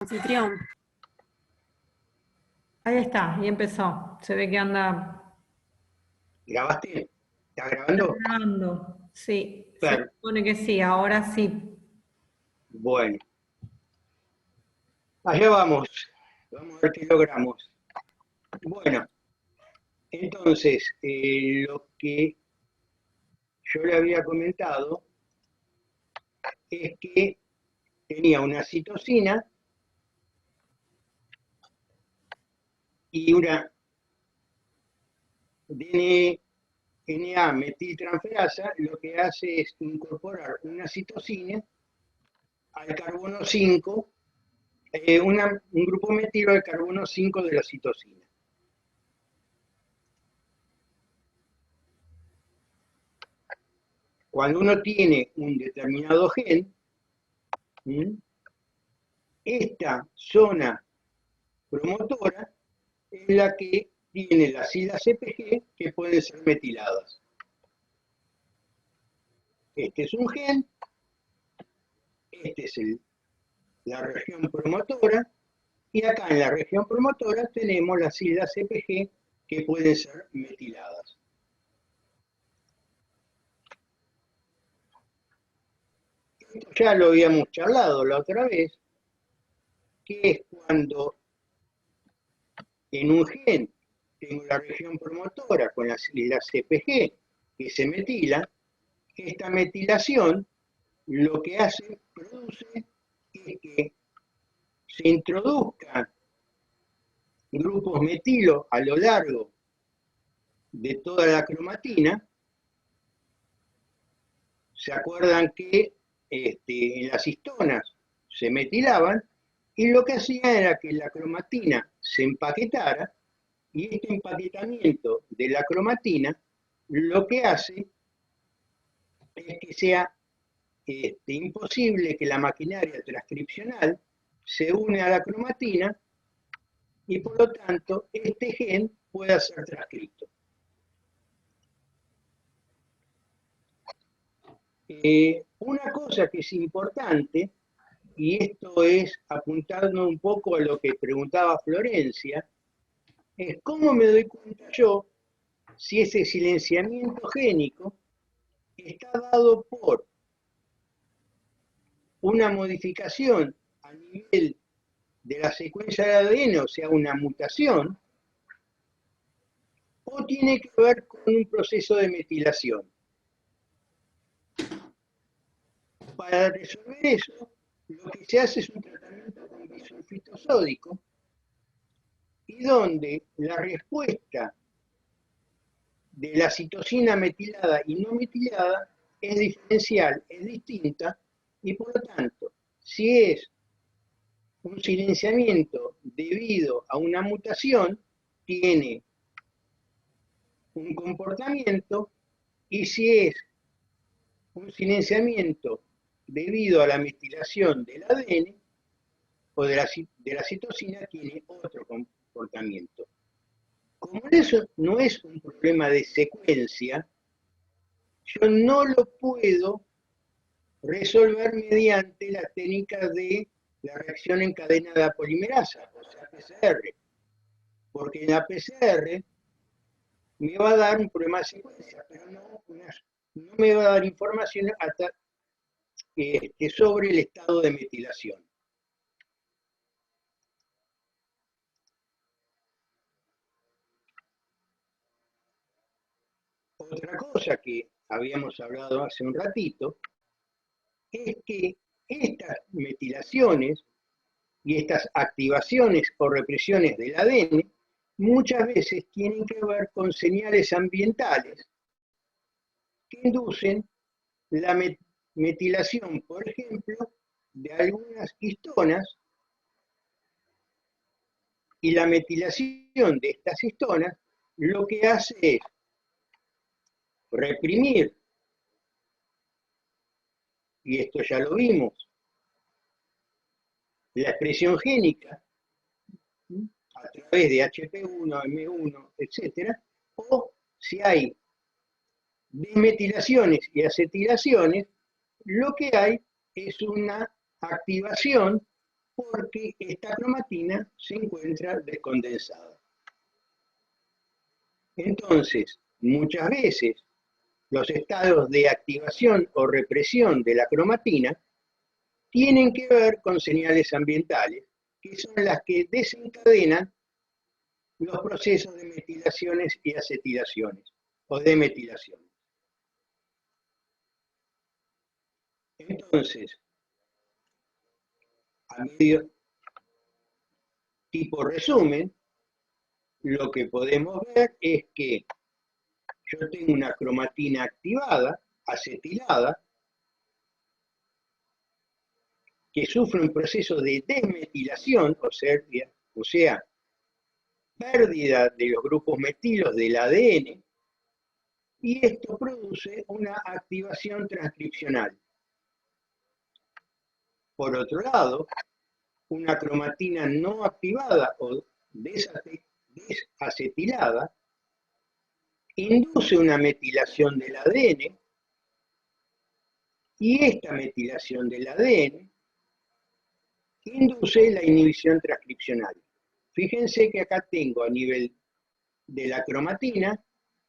Anfitrión. Ahí está, y empezó. Se ve que anda ¿Grabaste? ¿Estás grabando? grabando. Sí, se Claro. supone que sí, ahora sí. Bueno, allá vamos. Vamos a ver qué logramos. Bueno, entonces, lo que yo le había comentado es que tenía una citosina y una DNA metiltransferasa, lo que hace es incorporar una citosina al carbono 5, un grupo metilo al carbono 5 de la citosina. Cuando uno tiene un determinado gen, esta zona promotora es la que tiene las islas CPG que pueden ser metiladas. Este es un gen, este es la región promotora, y acá en la región promotora tenemos las islas CPG que pueden ser metiladas. Esto ya lo habíamos charlado la otra vez, que es cuando en un gen tengo la región promotora con las islas CPG que se metilan. Esta metilación lo que produce es que se introduzcan grupos metilo a lo largo de toda la cromatina. ¿Se acuerdan que en las histonas se metilaban? Y lo que hacían era que la cromatina se empaquetara, y este empaquetamiento de la cromatina lo que hace es que sea imposible que la maquinaria transcripcional se une a la cromatina y por lo tanto este gen pueda ser transcrito. Una cosa que es importante, y esto es apuntando un poco a lo que preguntaba Florencia, es cómo me doy cuenta yo si ese silenciamiento génico está dado por una modificación a nivel de la secuencia de ADN, o sea, una mutación, o tiene que ver con un proceso de metilación. Para resolver eso, lo que se hace es un tratamiento con bisulfito sódico, y donde la respuesta de la citosina metilada y no metilada es diferencial, es distinta, y por lo tanto, si es un silenciamiento debido a una mutación, tiene un comportamiento, y si es un silenciamiento debido a la metilación del ADN o de la citosina, tiene otro comportamiento. Como eso no es un problema de secuencia, yo no lo puedo resolver mediante la técnica de la reacción en cadena de polimerasa, o sea, PCR, porque en la PCR me va a dar un problema de secuencia, pero no me va a dar información hasta sobre el estado de metilación. Otra cosa que habíamos hablado hace un ratito es que estas metilaciones y estas activaciones o represiones del ADN muchas veces tienen que ver con señales ambientales que inducen la metilación, por ejemplo, de algunas histonas, y la metilación de estas histonas lo que hace es reprimir, y esto ya lo vimos, la expresión génica a través de HP1, M1, etc. O si hay desmetilaciones y acetilaciones, lo que hay es una activación porque esta cromatina se encuentra descondensada. Entonces, muchas veces los estados de activación o represión de la cromatina tienen que ver con señales ambientales, que son las que desencadenan los procesos de metilaciones y acetilaciones, o de metilaciones. Entonces, a medio tipo resumen, lo que podemos ver es que yo tengo una cromatina activada, acetilada, que sufre un proceso de desmetilación, o sea, pérdida de los grupos metilos del ADN, y esto produce una activación transcripcional. Por otro lado, una cromatina no activada o desacetilada induce una metilación del ADN, y esta metilación del ADN induce la inhibición transcripcional. Fíjense que acá tengo a nivel de la cromatina,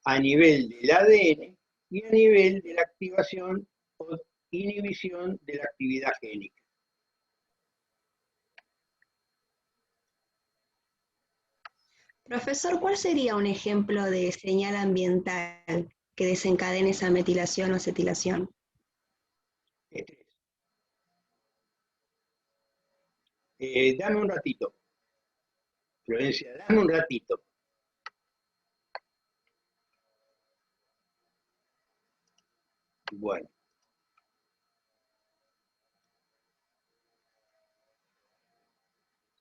a nivel del ADN y a nivel de la activación o inhibición de la actividad génica. Profesor, ¿cuál sería un ejemplo de señal ambiental que desencadene esa metilación o acetilación? Estrés. Dame un ratito. Florencia, dame un ratito. Bueno.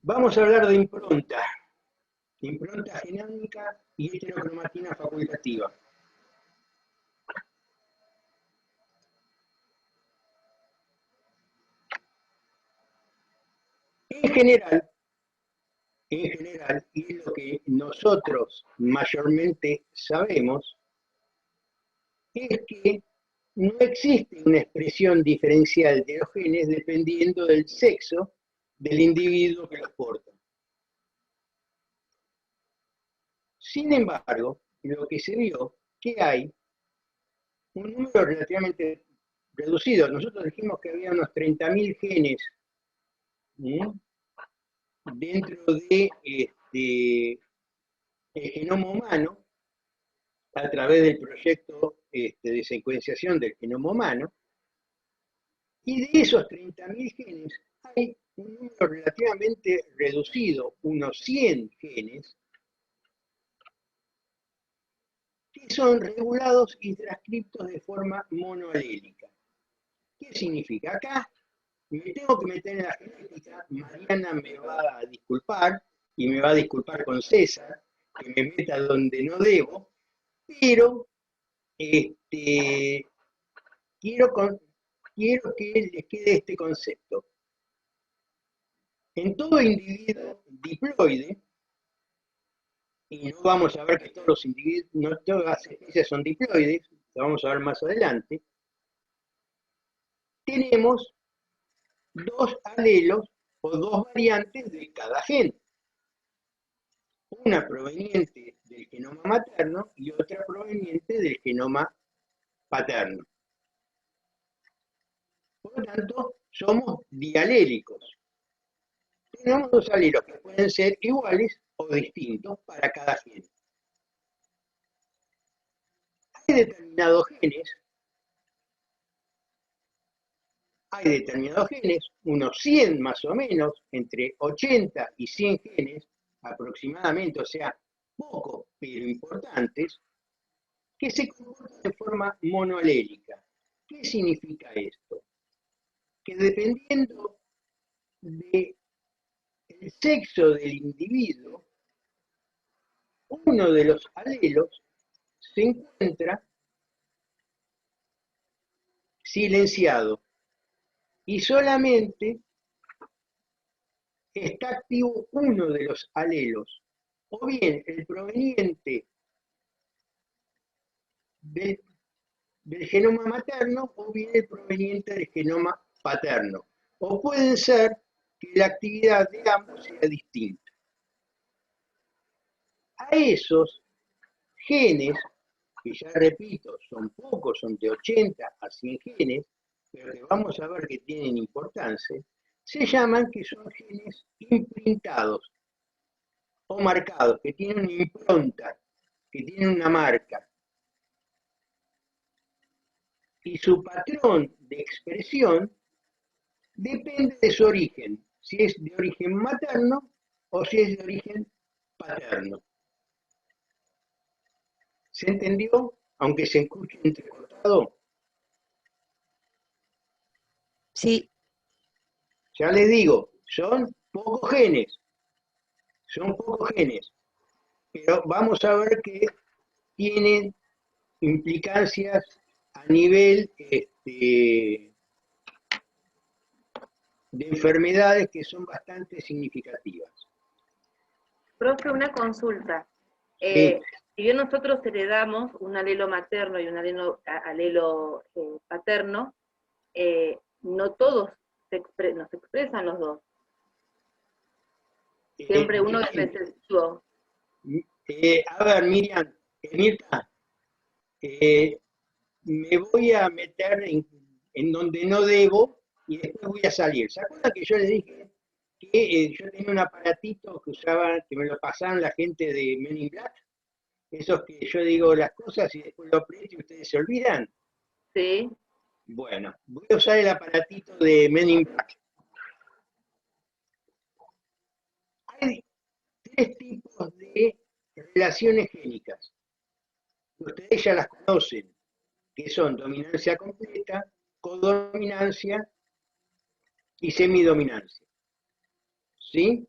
Vamos a hablar de impronta genómica y heterocromatina facultativa. En general, y lo que nosotros mayormente sabemos, es que no existe una expresión diferencial de los genes dependiendo del sexo del individuo que los porta. Sin embargo, lo que se vio que hay un número relativamente reducido. Nosotros dijimos que había unos 30.000 genes, ¿sí?, dentro de el genoma humano, a través del proyecto de secuenciación del genoma humano, y de esos 30.000 genes hay un número relativamente reducido, unos 100 genes, que son regulados y transcriptos de forma monoalélica. ¿Qué significa? Acá me tengo que meter en la genética. Mariana me va a disculpar, y me va a disculpar con César, que me meta donde no debo, pero quiero que les quede este concepto. En todo individuo diploide, y no vamos a ver que todos los individuos, no todas las especies son diploides, lo vamos a ver más adelante, tenemos dos alelos o dos variantes de cada gen. Una proveniente del genoma materno y otra proveniente del genoma paterno. Por lo tanto, somos dialélicos. Tenemos dos alelos que pueden ser iguales o distintos para cada gen. Hay determinados genes, unos 100 más o menos, entre 80 y 100 genes aproximadamente, o sea, pocos pero importantes, que se comportan de forma monoalélica. ¿Qué significa esto? Que dependiendo del sexo del individuo, uno de los alelos se encuentra silenciado y solamente está activo uno de los alelos, o bien el proveniente del genoma materno o bien el proveniente del genoma paterno. O pueden ser que la actividad de ambos sea distinta. A esos genes, que ya repito, son pocos, son de 80 a 100 genes, pero que vamos a ver que tienen importancia, se llaman que son genes imprintados o marcados, que tienen una impronta, que tienen una marca. Y su patrón de expresión depende de su origen, si es de origen materno o si es de origen paterno. ¿Se entendió? Aunque se escuche entrecortado. Sí. Ya les digo, son pocos genes. Son pocos genes. Pero vamos a ver que tienen implicancias a nivel de enfermedades que son bastante significativas. Profe, una consulta. Sí. Si bien nosotros heredamos un alelo materno y un alelo paterno, no todos nos expresan los dos. Siempre uno es recesivo. A ver, Miriam, Mirta, me voy a meter en donde no debo y después voy a salir. ¿Se acuerdan que yo les dije que yo tenía un aparatito que usaba, que me lo pasaban la gente de Men in Black? Esos que yo digo las cosas y después lo aprieto y ustedes se olvidan. Sí. Bueno, voy a usar el aparatito de Men in Black. Hay 3 tipos de relaciones génicas. Ustedes ya las conocen, que son dominancia completa, codominancia y semidominancia. ¿Sí?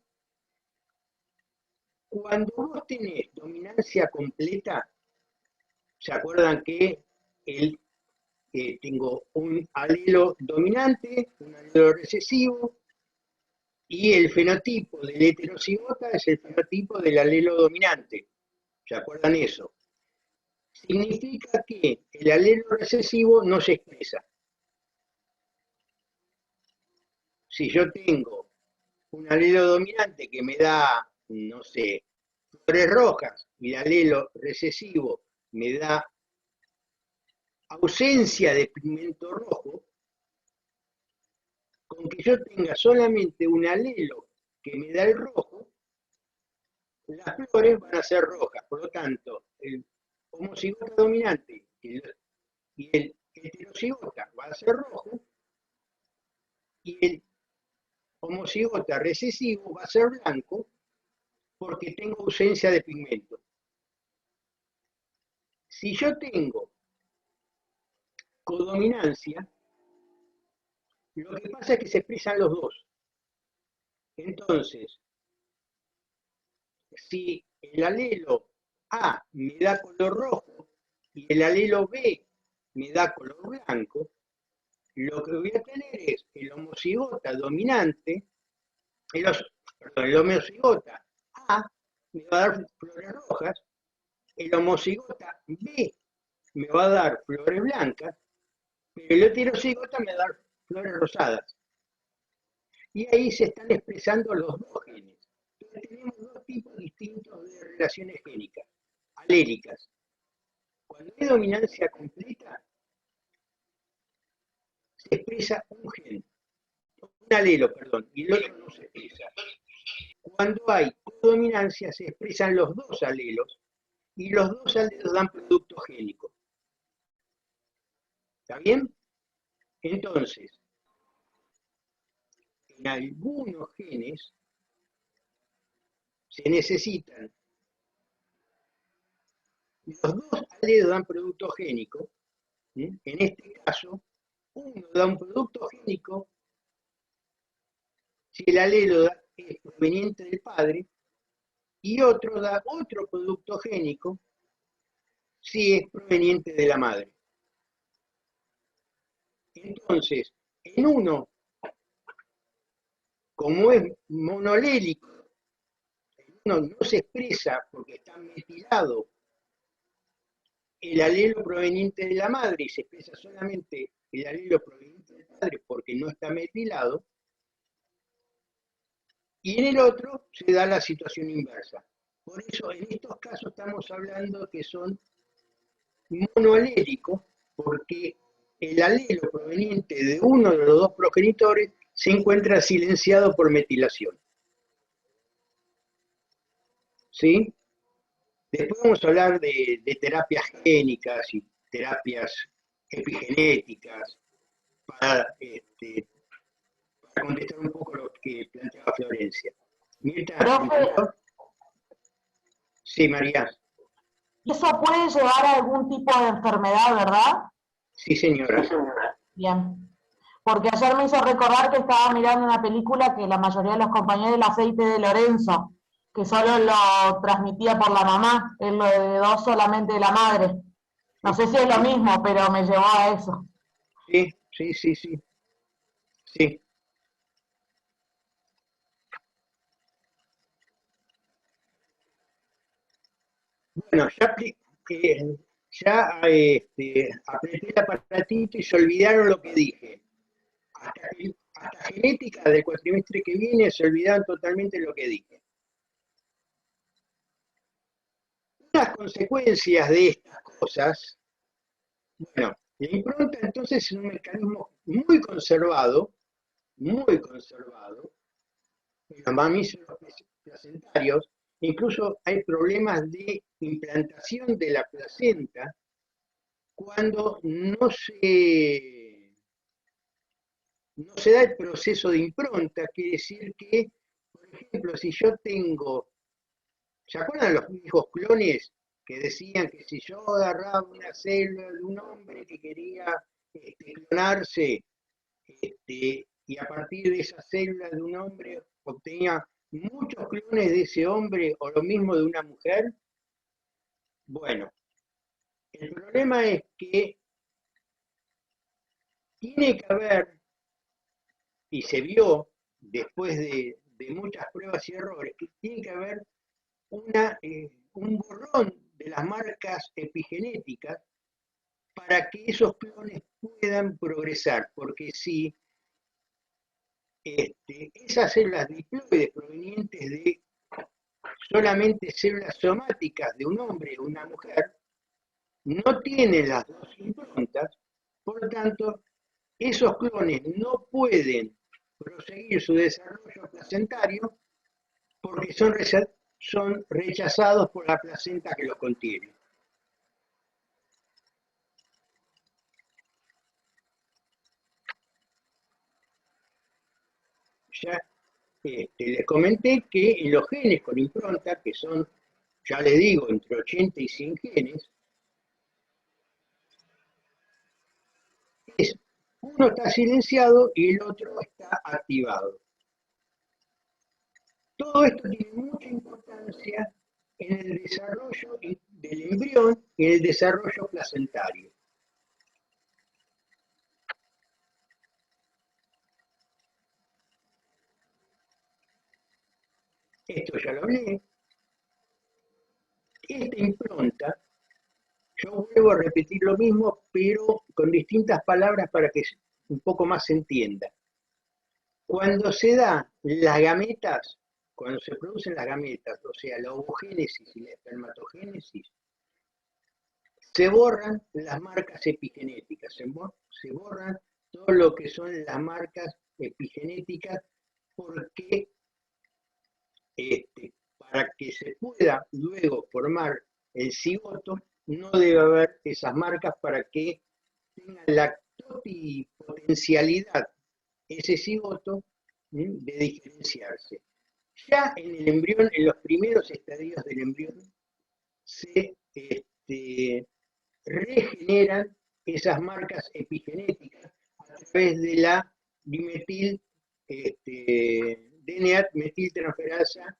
Cuando vos tenés dominancia completa, ¿se acuerdan que tengo un alelo dominante, un alelo recesivo, y el fenotipo del heterocigota es el fenotipo del alelo dominante? ¿Se acuerdan eso? Significa que el alelo recesivo no se expresa. Si yo tengo un alelo dominante que me da, no sé, flores rojas, y el alelo recesivo me da ausencia de pigmento rojo, con que yo tenga solamente un alelo que me da el rojo, las flores van a ser rojas. Por lo tanto, el homocigota dominante y el heterocigota va a ser rojo, y el homocigota recesivo va a ser blanco porque tengo ausencia de pigmento. Si yo tengo codominancia, lo que pasa es que se expresan los dos. Entonces, si el alelo A me da color rojo y el alelo B me da color blanco, lo que voy a tener es el homocigota dominante, el homocigota A me va a dar flores rojas, el homocigota B me va a dar flores blancas, pero el heterocigota me va a dar flores rosadas. Y ahí se están expresando los dos genes. Entonces tenemos 2 tipos distintos de relaciones génicas, aléricas. Cuando hay dominancia completa, se expresa un gen, un alelo, perdón, y el otro no se expresa. Cuando hay codominancia, se expresan los 2 alelos, y los 2 alelos dan producto génico. ¿Está bien? Entonces, en algunos genes se necesitan los 2 alelos dan producto génico. En este caso, uno da un producto génico si el alelo es proveniente del padre, y otro da otro producto génico si es proveniente de la madre. Entonces, en uno, como es monolélico, uno no se expresa porque está metilado el alelo proveniente de la madre y se expresa solamente el alelo proveniente del padre porque no está metilado. y en el otro se da la situación inversa. Por eso en estos casos estamos hablando que son monoaléricos, porque el alelo proveniente de uno de los dos progenitores se encuentra silenciado por metilación. ¿Sí? Después vamos a hablar de terapias génicas y terapias epigenéticas para, para contestar un poco lo que planteaba Florencia. Profe, sí, María. eso puede llevar a algún tipo de enfermedad, ¿verdad? Sí, señora. Bien. Porque ayer me hizo recordar que estaba mirando una película que la mayoría de los compañeros del aceite de Lorenzo, que solo lo transmitía por la mamá, él lo heredó solamente de la madre. No sé si es lo mismo, pero me llevó a eso. Sí, sí, sí, sí. Sí. Bueno, ya apreté el aparatito y se olvidaron lo que dije. Hasta genética del cuatrimestre que viene se olvidaron totalmente lo que dije. Las consecuencias de estas cosas, bueno, la impronta entonces es un mecanismo muy conservado, en los mamíferos placentarios. Incluso hay problemas de implantación de la placenta cuando no se da el proceso de impronta. Quiere decir que, por ejemplo, si yo tengo, ¿se acuerdan los viejos clones que decían que si yo agarraba una célula de un hombre que quería clonarse, y a partir de esa célula de un hombre obtenía muchos clones de ese hombre o lo mismo de una mujer? Bueno, el problema es que tiene que haber, y se vio después de muchas pruebas y errores, que tiene que haber un borrón de las marcas epigenéticas para que esos clones puedan progresar, porque si esas células diploides provenientes de solamente células somáticas de un hombre o una mujer no tienen las dos improntas, por lo tanto, esos clones no pueden proseguir su desarrollo placentario porque son rechazados por la placenta que los contiene. Ya les comenté que en los genes con impronta, que son, ya les digo, entre 80 y 100 genes, uno está silenciado y el otro está activado. Todo esto tiene mucha importancia en el desarrollo del embrión y en el desarrollo placentario. Esto ya lo hablé. Esta impronta, yo vuelvo a repetir lo mismo, pero con distintas palabras para que un poco más se entienda. Cuando se da las gametas, cuando se producen las gametas, o sea, la ovogénesis y la espermatogénesis, se borran las marcas epigenéticas, se borran todo lo que son las marcas epigenéticas, porque para que se pueda luego formar el cigoto, no debe haber esas marcas para que tenga la totipotencialidad ese cigoto de diferenciarse. Ya en el embrión, en los primeros estadios del embrión, se regeneran esas marcas epigenéticas a través de la dimetil, DNA metiltransferasa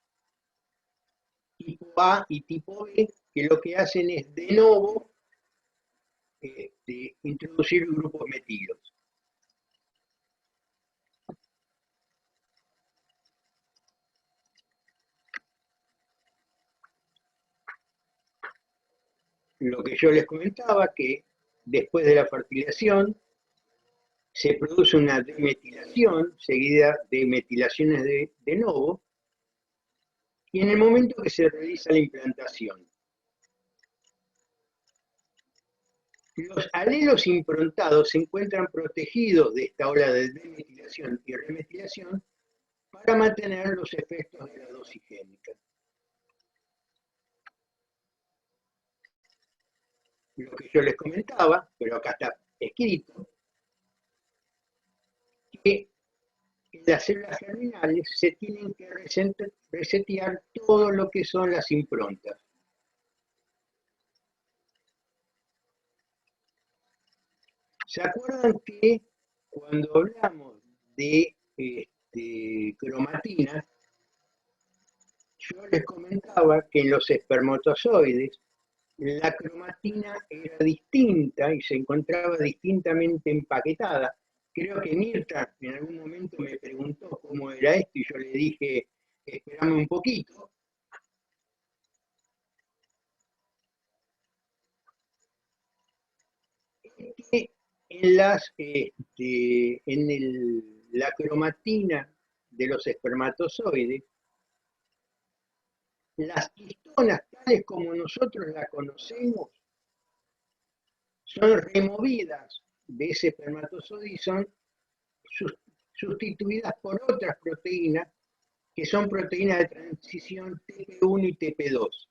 tipo A y tipo B, que lo que hacen es de nuevo introducir grupos metilos. Lo que yo les comentaba, que después de la fertilización se produce una demetilación seguida de metilaciones de novo, y en el momento que se realiza la implantación. Los alelos improntados se encuentran protegidos de esta ola de demetilación y remetilación para mantener los efectos de la dosis génica. Lo que yo les comentaba, pero acá está escrito, que en las células germinales se tienen que resetear todo lo que son las improntas. ¿Se acuerdan que cuando hablamos de cromatina, yo les comentaba que en los espermatozoides la cromatina era distinta y se encontraba distintamente empaquetada? Creo que Mirta en algún momento me preguntó cómo era esto y yo le dije, esperame un poquito. En la cromatina de los espermatozoides, las histonas, tales como nosotros las conocemos, son removidas de ese espermatozoide y son sustituidas por otras proteínas que son proteínas de transición TP1 y TP2.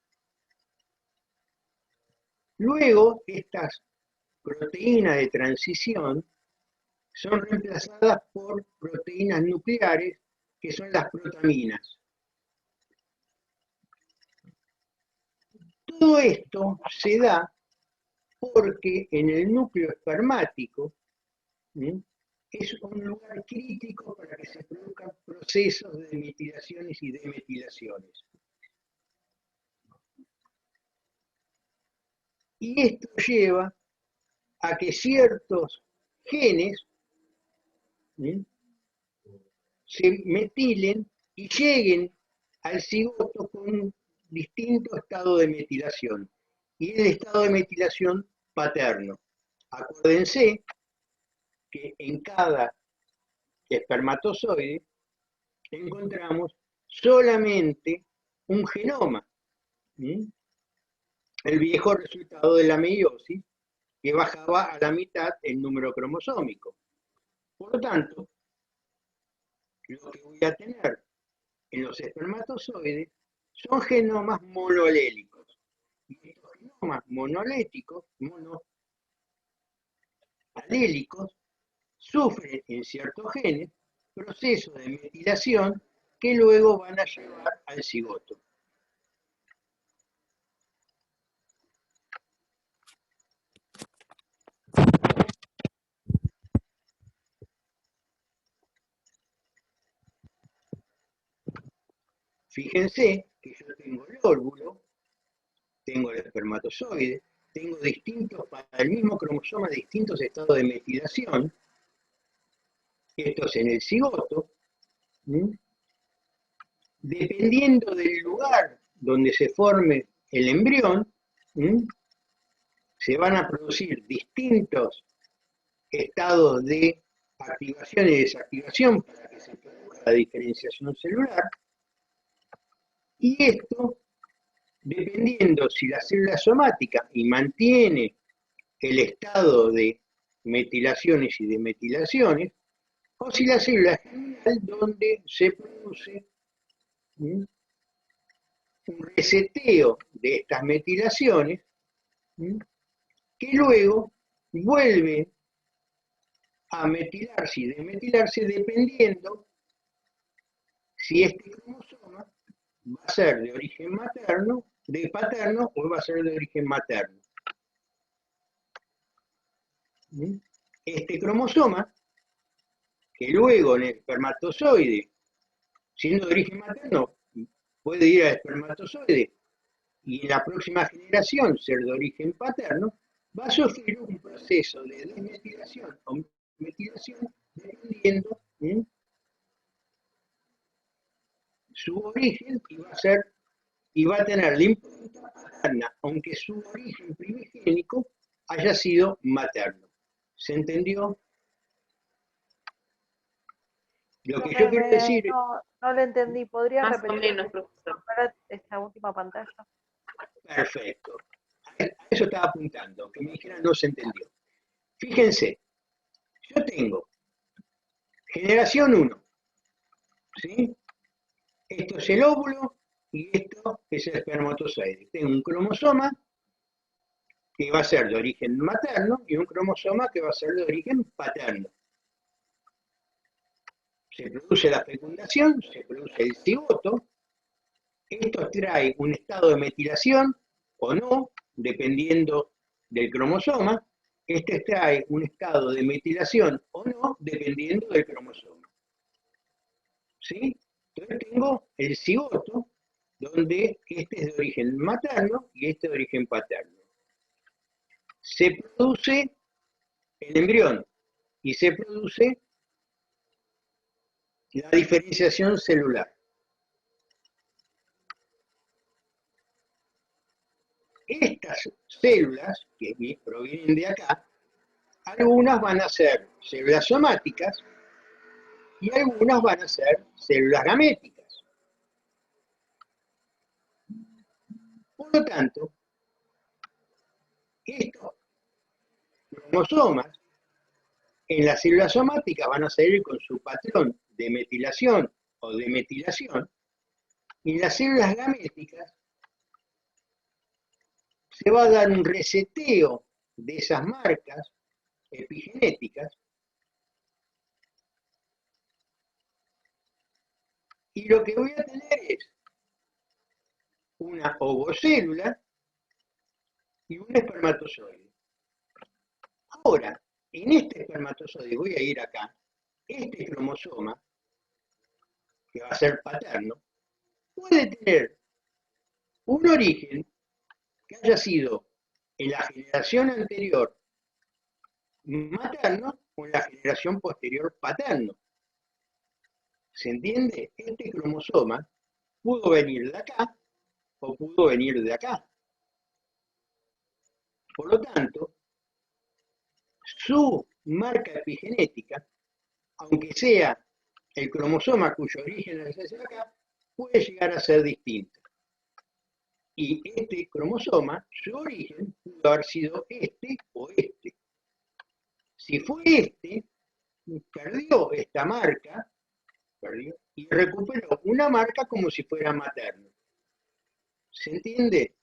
Luego, estas proteínas de transición son reemplazadas por proteínas nucleares que son las protaminas. Todo esto se da porque en el núcleo espermático es un lugar crítico para que se produzcan procesos de metilaciones y demetilaciones. Y esto lleva a que ciertos genes se metilen y lleguen al cigoto con un distinto estado de metilación. Y el estado de metilación paterno. Acuérdense que en cada espermatozoide encontramos solamente un genoma. El viejo resultado de la meiosis, que bajaba a la mitad el número cromosómico. Por lo tanto, lo que voy a tener en los espermatozoides son genomas monoalélicos. Y estos genomas monoalélicos sufren en ciertos genes procesos de metilación que luego van a llevar al cigoto. Fíjense que yo tengo el óvulo, tengo el espermatozoide, tengo para el mismo cromosoma distintos estados de metilación. Esto es en el cigoto. Dependiendo del lugar donde se forme el embrión, se van a producir distintos estados de activación y desactivación para que se produzca la diferenciación celular. Y esto, dependiendo si la célula somática y mantiene el estado de metilaciones y demetilaciones, o si la célula germinal donde se produce un reseteo de estas metilaciones, que luego vuelven a metilarse y demetilarse dependiendo si este cromosoma va a ser de origen paterno o va a ser de origen materno. Este cromosoma, que luego en el espermatozoide, siendo de origen materno, puede ir al espermatozoide y en la próxima generación ser de origen paterno, va a sufrir un proceso de desmetilación o metilación dependiendo su origen y va a tener la impronta paterna, aunque su origen primigénico haya sido materno. ¿Se entendió? Lo que yo quiero decir... No le entendí. ¿Podría Más o repetir menos, profesor. ver esta última pantalla. Perfecto. A eso estaba apuntando, que me dijeran no se entendió. Fíjense, yo tengo generación 1, ¿sí? Esto es el óvulo y esto es el espermatozoide. Tengo un cromosoma que va a ser de origen materno y un cromosoma que va a ser de origen paterno. Se produce la fecundación, se produce el cigoto. Esto trae un estado de metilación o no, dependiendo del cromosoma. Este trae un estado de metilación o no, dependiendo del cromosoma. ¿Sí? Entonces tengo el cigoto, donde este es de origen materno y este de origen paterno. Se produce el embrión y se produce la diferenciación celular. Estas células que provienen de acá, algunas van a ser células somáticas y algunas van a ser células gaméticas. Por lo tanto, estos cromosomas en las células somáticas van a salir con su patrón de metilación o de metilación, y en las células gaméticas se va a dar un reseteo de esas marcas epigenéticas, y lo que voy a tener es una ovocélula y un espermatozoide. Ahora, en este espermatozoide, voy a ir acá, este cromosoma, que va a ser paterno, puede tener un origen que haya sido en la generación anterior materno o en la generación posterior paterno. ¿Se entiende? Este cromosoma pudo venir de acá o pudo venir de acá. Por lo tanto, su marca epigenética, aunque sea el cromosoma cuyo origen es de acá, puede llegar a ser distinto. Y este cromosoma, su origen, pudo haber sido este o este. Si fue este, perdió esta marca, y recuperó una marca como si fuera materno. ¿Se entiende?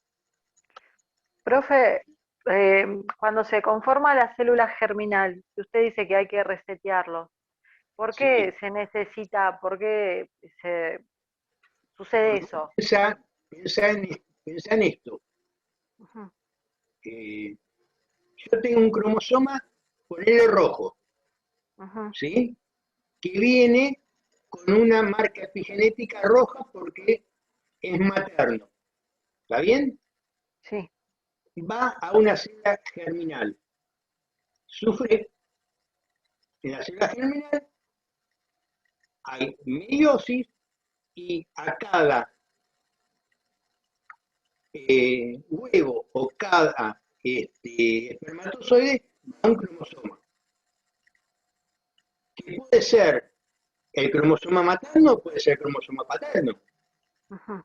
Profe, cuando se conforma la célula germinal, usted dice que hay que resetearlo, ¿por qué Sí. se necesita, por qué sucede eso? Pensá en esto. Ujú, Yo tengo un cromosoma, ponele rojo, ujú, ¿sí? Que viene con una marca epigenética roja porque es materno. ¿Está bien? sí, Va a una célula germinal. Sufre en la célula germinal, hay meiosis y a cada huevo o cada espermatozoide va un cromosoma. Que puede ser el cromosoma materno o puede ser el cromosoma paterno. ujú.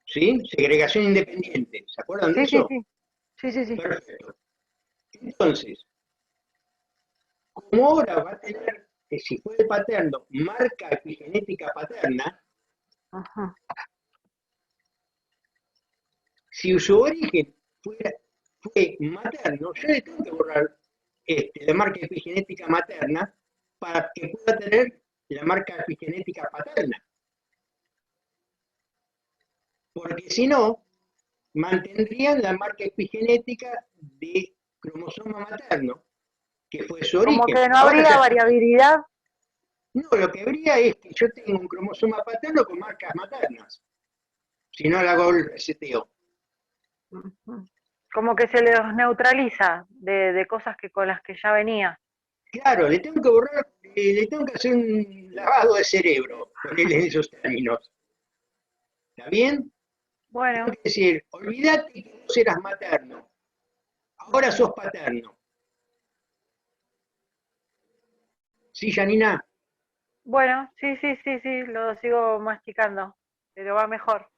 ¿Sí? Segregación independiente. ¿Se acuerdan de Sí, sí, eso? sí, sí, sí, sí. Perfecto. Entonces, como ahora va a tener, que si fue paterno, marca epigenética paterna, Ujú, si su origen fue materno, yo le tengo que borrar la marca epigenética materna para que pueda tener la marca epigenética paterna. Porque si no, mantendrían la marca epigenética de cromosoma materno, que fue su Como origen. que no Ahora habría ya, variabilidad. no, lo que habría es que yo tengo un cromosoma paterno con marcas maternas, si no le hago el reseteo. Ujú. Como que se los neutraliza de cosas que con las que ya venía. Claro, le tengo que borrar, le tengo que hacer un lavado de cerebro, ponerle en esos términos. ¿Está bien? Tengo Bueno, que decir, olvídate que vos eras materno, ahora sos paterno. ¿Sí, Janina? bueno, sí, sí, sí, sí, lo sigo masticando, pero va mejor.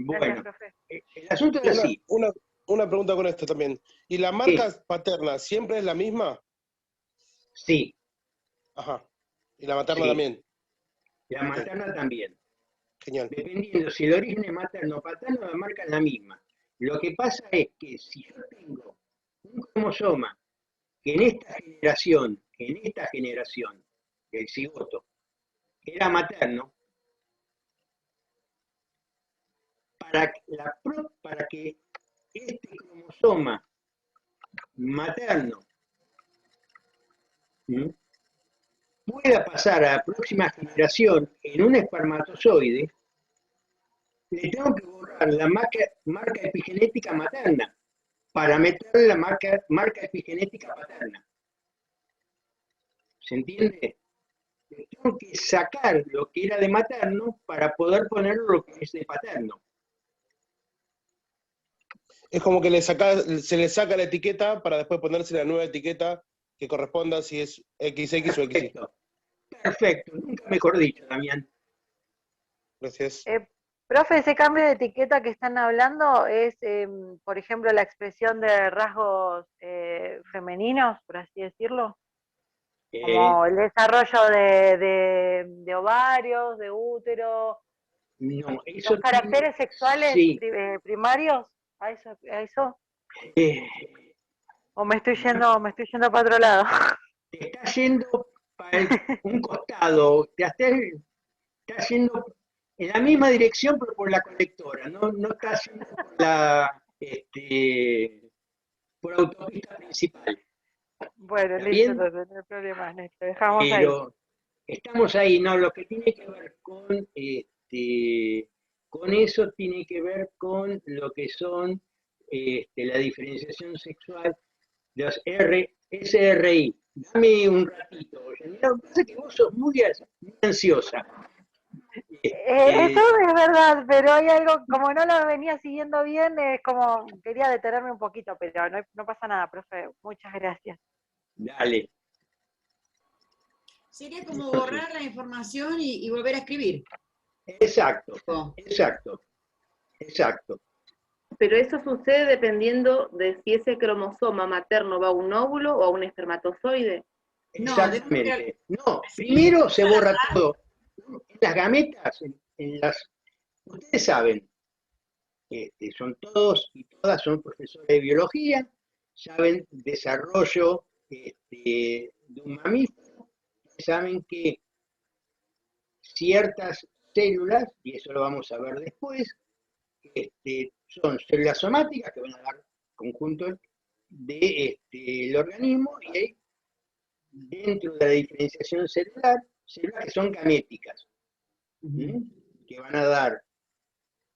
Bueno, profe. el asunto es así. Una pregunta con esto también. ¿Y la marca paterna siempre es la misma? Sí, Ajá. ¿Y la materna sí. también? La materna también. Genial. Dependiendo si el origen es materno o paterno, la marca es la misma. Lo que pasa es que si yo tengo un cromosoma que en esta generación, el cigoto, era materno, para que este cromosoma materno, ¿m?, pueda pasar a la próxima generación en un espermatozoide, le tengo que borrar la marca epigenética materna para meterle la marca epigenética paterna. ¿Se entiende? Le tengo que sacar lo que era de materno para poder poner lo que es de paterno. Es como que se le saca la etiqueta para después ponerse la nueva etiqueta que corresponda si es XX o XY. Perfecto, perfecto, nunca mejor dicho, Damián. Gracias. Profe, ese cambio de etiqueta que están hablando es, por ejemplo, la expresión de rasgos femeninos, por así decirlo, como el desarrollo de ovarios, de útero, No, eso los caracteres sexuales sí. primarios, ¿a eso? eh, ¿O me estoy yendo para otro lado? te está yendo para un costado, está yendo en la misma dirección, pero por la colectora, no está yendo por autopista principal. Bueno, ¿Está listo, bien? entonces, no hay problema, Néstor, dejamos ahí. Pero estamos ahí, no, lo que tiene que ver con eso tiene que ver con lo que son la diferenciación sexual de los SRI. Dame un ratito, Yanira, lo que pasa es que vos sos muy ansiosa. Eso es verdad, pero hay algo, como no lo venía siguiendo bien, es como quería detenerme un poquito, pero no pasa nada, profe, muchas gracias. Dale. Sería como borrar la información y volver a escribir. Exacto, Oh. exacto. Pero eso sucede dependiendo de si ese cromosoma materno va a un óvulo o a un espermatozoide. Exactamente. No, primero se borra todo. En las gametas, ustedes saben, son todos y todas son profesores de biología, saben desarrollo de un mamífero, saben que ciertas células, y eso lo vamos a ver después, son células somáticas que van a dar conjunto del organismo, y hay dentro de la diferenciación celular, células que son gaméticas, que van a dar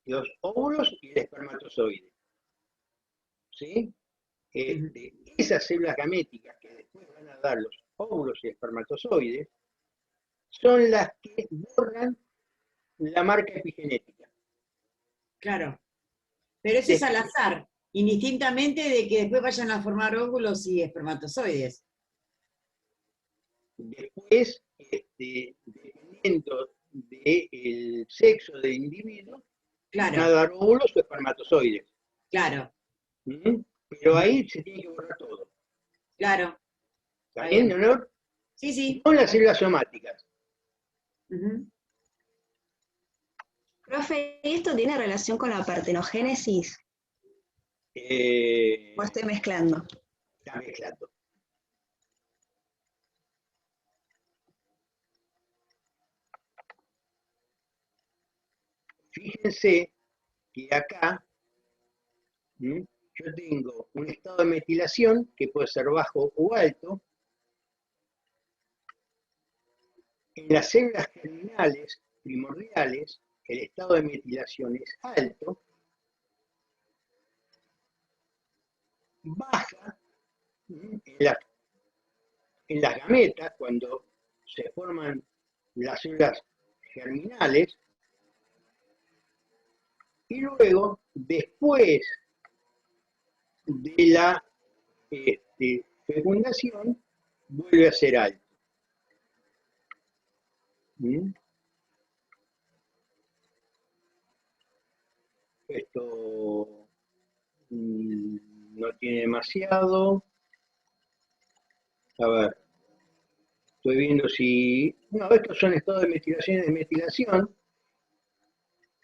los óvulos y el espermatozoide. ¿Sí? Esas células gaméticas que después van a dar los óvulos y espermatozoides son las que borran la marca epigenética. Claro. Pero eso es al azar, indistintamente de que después vayan a formar óvulos y espermatozoides. Después, dependiendo del sexo del individuo, van a dar óvulos o espermatozoides. Claro. Pero ahí se tiene que borrar todo. Claro. ¿Está bien, Leonor? Sí, sí. Son las células somáticas. Profe, ¿y esto tiene relación con la partenogénesis? ¿O estoy mezclando? Está mezclando. Fíjense que acá yo tengo un estado de metilación que puede ser bajo o alto. En las células germinales primordiales, el estado de metilación es alto. Baja en las gametas, cuando se forman las células germinales, y luego, después de la fecundación, vuelve a ser alto. Esto no tiene demasiado. A ver, estoy viendo si... No, estos son estados de metilación y desmetilación.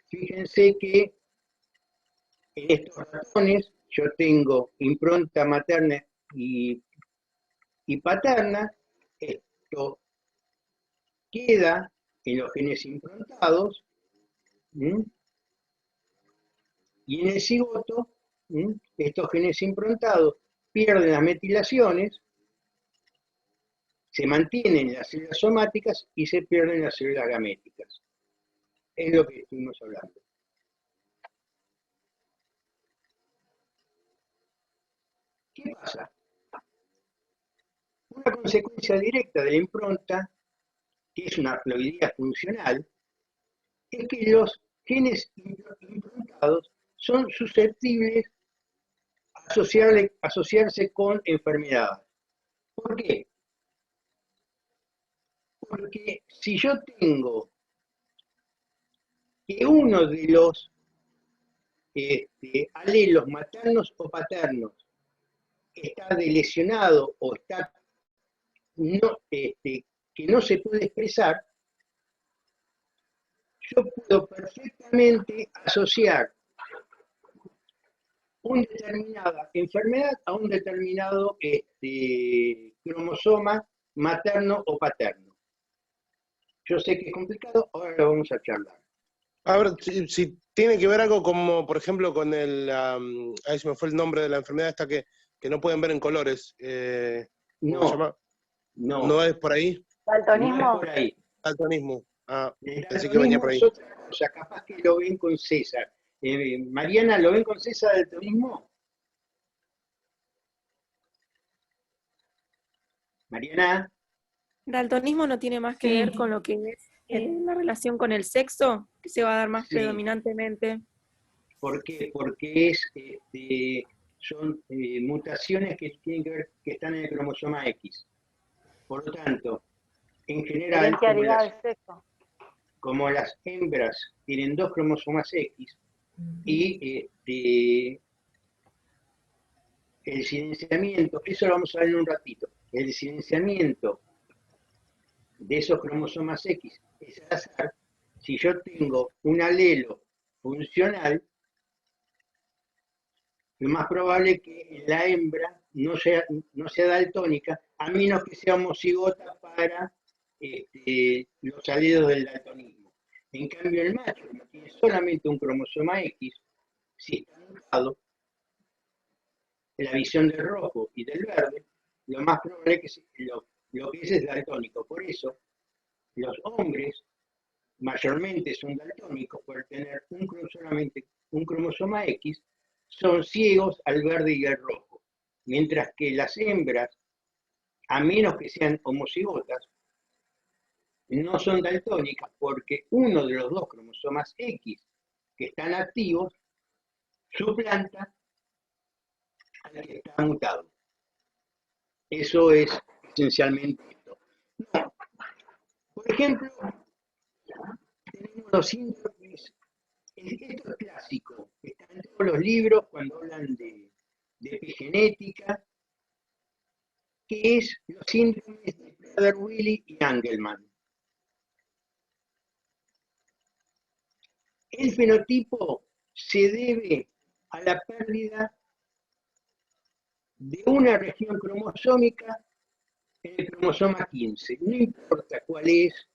Fíjense que en estos ratones yo tengo impronta materna y paterna. Esto queda en los genes improntados. Y en el cigoto, estos genes improntados pierden las metilaciones, se mantienen las células somáticas y se pierden las células gaméticas. Es lo que estuvimos hablando. ¿Qué pasa? Una consecuencia directa de la impronta, que es una haploidía funcional, es que los genes improntados son susceptibles a asociarse con enfermedades. ¿Por qué? Porque si yo tengo que uno de los alelos maternos o paternos está delesionado o está que no se puede expresar, yo puedo perfectamente asociar una determinada enfermedad a un determinado cromosoma materno o paterno. Yo sé que es complicado, ahora lo vamos a charlar. A ver, si tiene que ver algo como, por ejemplo, con el... ahí se me fue el nombre de la enfermedad esta que no pueden ver en colores. ¿Cómo se llama? ¿No es por ahí? ¿Daltonismo? No es por ahí. Daltonismo. Ah, El pensé que venía por ahí. es otra cosa, capaz que lo ven con César. Mariana, ¿lo ven con César del daltonismo? Mariana. Daltonismo no tiene más que ver con lo que es la relación con el sexo, que se va a dar más predominantemente. ¿Por qué? Porque son mutaciones que tienen que ver, que están en el cromosoma X. Por lo tanto, en general, como las hembras tienen 2 cromosomas X y el silenciamiento, eso lo vamos a ver en un ratito, el silenciamiento de esos cromosomas X es al azar. Si yo tengo un alelo funcional, lo más probable es que la hembra no sea daltónica, a menos que sea homocigota para los alelos del daltonismo. En cambio, el macho, que tiene solamente un cromosoma X, si está mutado, la visión del rojo y del verde, lo más probable es que lo que es daltónico. Por eso, los hombres mayormente son daltónicos por tener solamente un cromosoma X, son ciegos al verde y al rojo, mientras que las hembras, a menos que sean homocigotas, no son daltónicas porque uno de los 2 cromosomas X que están activos suplanta al que está mutado. Eso es esencialmente esto. Por ejemplo, tenemos los síndromes. Esto es clásico, está en todos los libros cuando hablan de epigenética, que es los síndromes de Prader-Willi y Angelman. El fenotipo se debe a la pérdida de una región cromosómica en el cromosoma 15. No importa cuál es,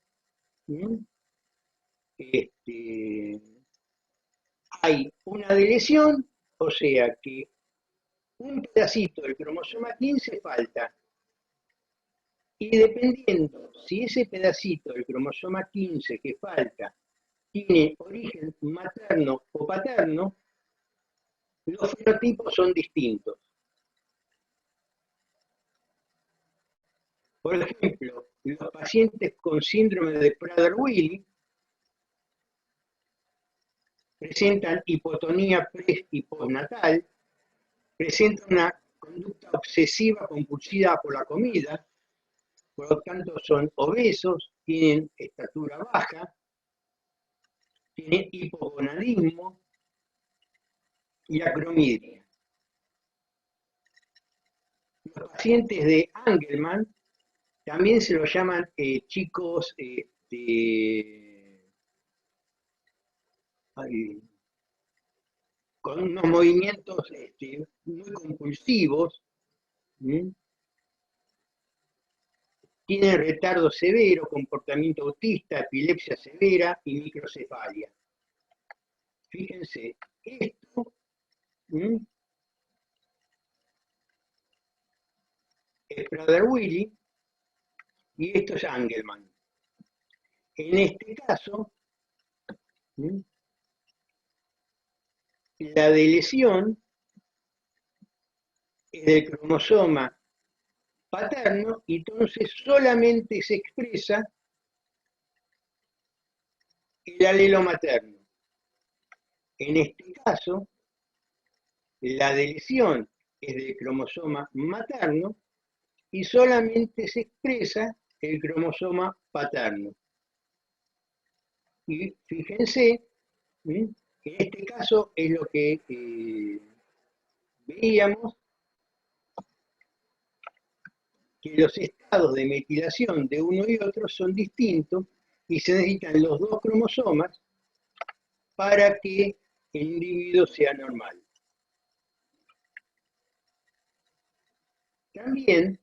hay una deleción, o sea que un pedacito del cromosoma 15 falta. Y dependiendo si ese pedacito del cromosoma 15 que falta tiene origen materno o paterno, los fenotipos son distintos. Por ejemplo, los pacientes con síndrome de Prader-Willi presentan hipotonía pre- y postnatal, presentan una conducta obsesiva compulsiva por la comida, por lo tanto son obesos, tienen estatura baja, tienen hipogonadismo, y acromidria. Los pacientes de Angelman también se los llaman chicos con unos movimientos muy compulsivos, tienen retardo severo, comportamiento autista, epilepsia severa y microcefalia. Fíjense, esto es Prader-Willi y esto es Angelman. En este caso, la deleción es del cromosoma paterno y entonces solamente se expresa el alelo materno. En este caso, la deleción es del cromosoma materno y solamente se expresa el cromosoma paterno. Y fíjense, en este caso es lo que veíamos, que los estados de metilación de uno y otro son distintos y se necesitan los dos cromosomas para que el individuo sea normal. También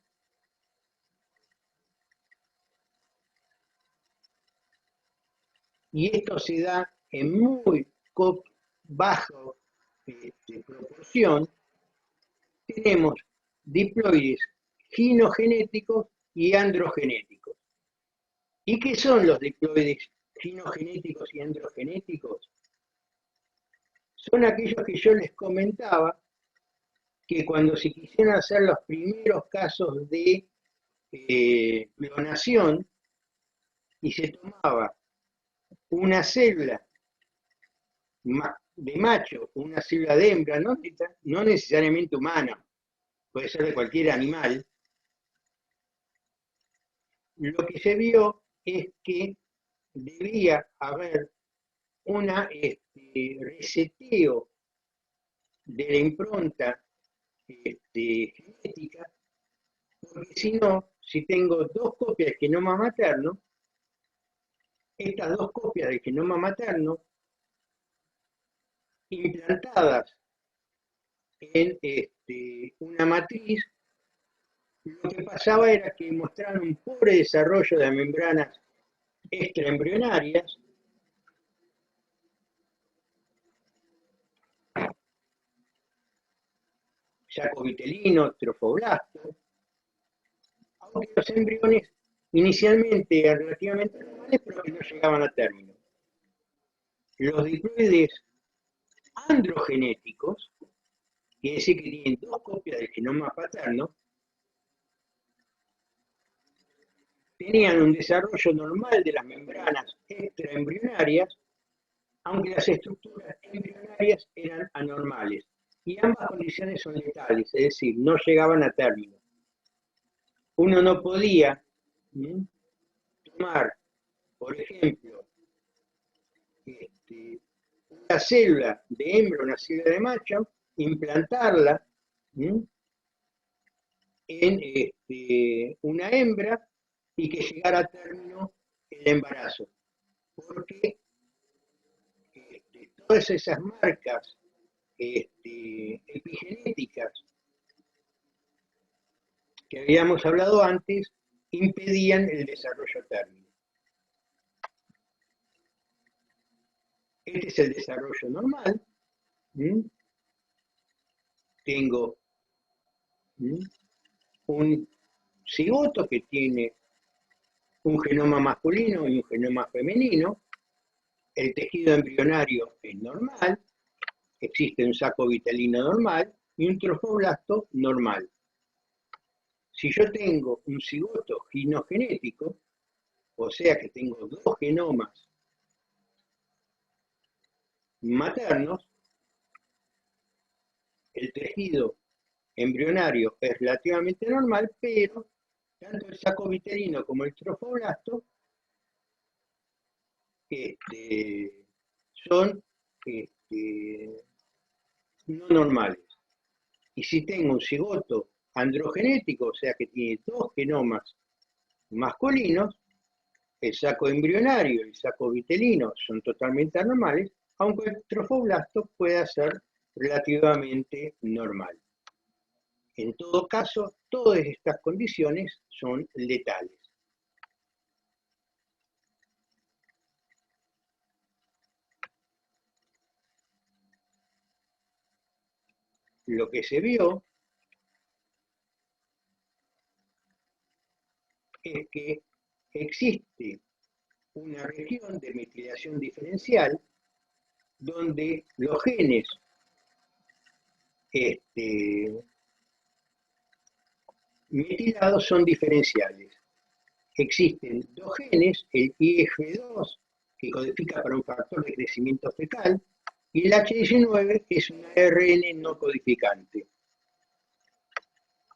y esto se da en muy baja proporción, tenemos diploides ginogenéticos y androgenéticos. ¿Y qué son los diploides ginogenéticos y androgenéticos? Son aquellos que yo les comentaba que cuando se quisieron hacer los primeros casos de clonación y se tomaba una célula de macho, una célula de hembra, no necesariamente humana, puede ser de cualquier animal, lo que se vio es que debía haber un reseteo de la impronta genética, porque si no, si tengo dos copias del genoma materno, estas dos copias del genoma materno implantadas en una matriz, lo que pasaba era que mostraban un pobre desarrollo de membranas extraembrionarias, sacovitelino, trofoblasto, aunque los embriones inicialmente eran relativamente normales, pero que no llegaban a término. Los diploides androgenéticos, quiere decir que tienen dos copias del genoma paterno, tenían un desarrollo normal de las membranas extraembrionarias, aunque las estructuras embrionarias eran anormales. Y ambas condiciones son letales, es decir, no llegaban a término. Uno no podía tomar, por ejemplo, una célula de hembra, una célula de macho, implantarla en una hembra y que llegara a término el embarazo. Porque todas esas marcas epigenéticas que habíamos hablado antes impedían el desarrollo término. Este es el desarrollo normal. Tengo un cigoto que tiene un genoma masculino y un genoma femenino. El tejido embrionario es normal. Existe un saco vitelino normal y un trofoblasto normal. Si yo tengo un cigoto ginogenético, o sea que tengo dos genomas maternos, el tejido embrionario es relativamente normal, pero tanto el saco vitelino como el trofoblasto son no normales. Y si tengo un cigoto androgenético, o sea que tiene dos genomas masculinos, el saco embrionario y el saco vitelino son totalmente anormales, aunque el trofoblasto pueda ser relativamente normal. En todo caso, todas estas condiciones son letales. Lo que se vio es que existe una región de metilación diferencial donde los genes metilados son diferenciales. Existen dos genes, el IF2, que codifica para un factor de crecimiento fecal, y el H19, que es un ARN no codificante.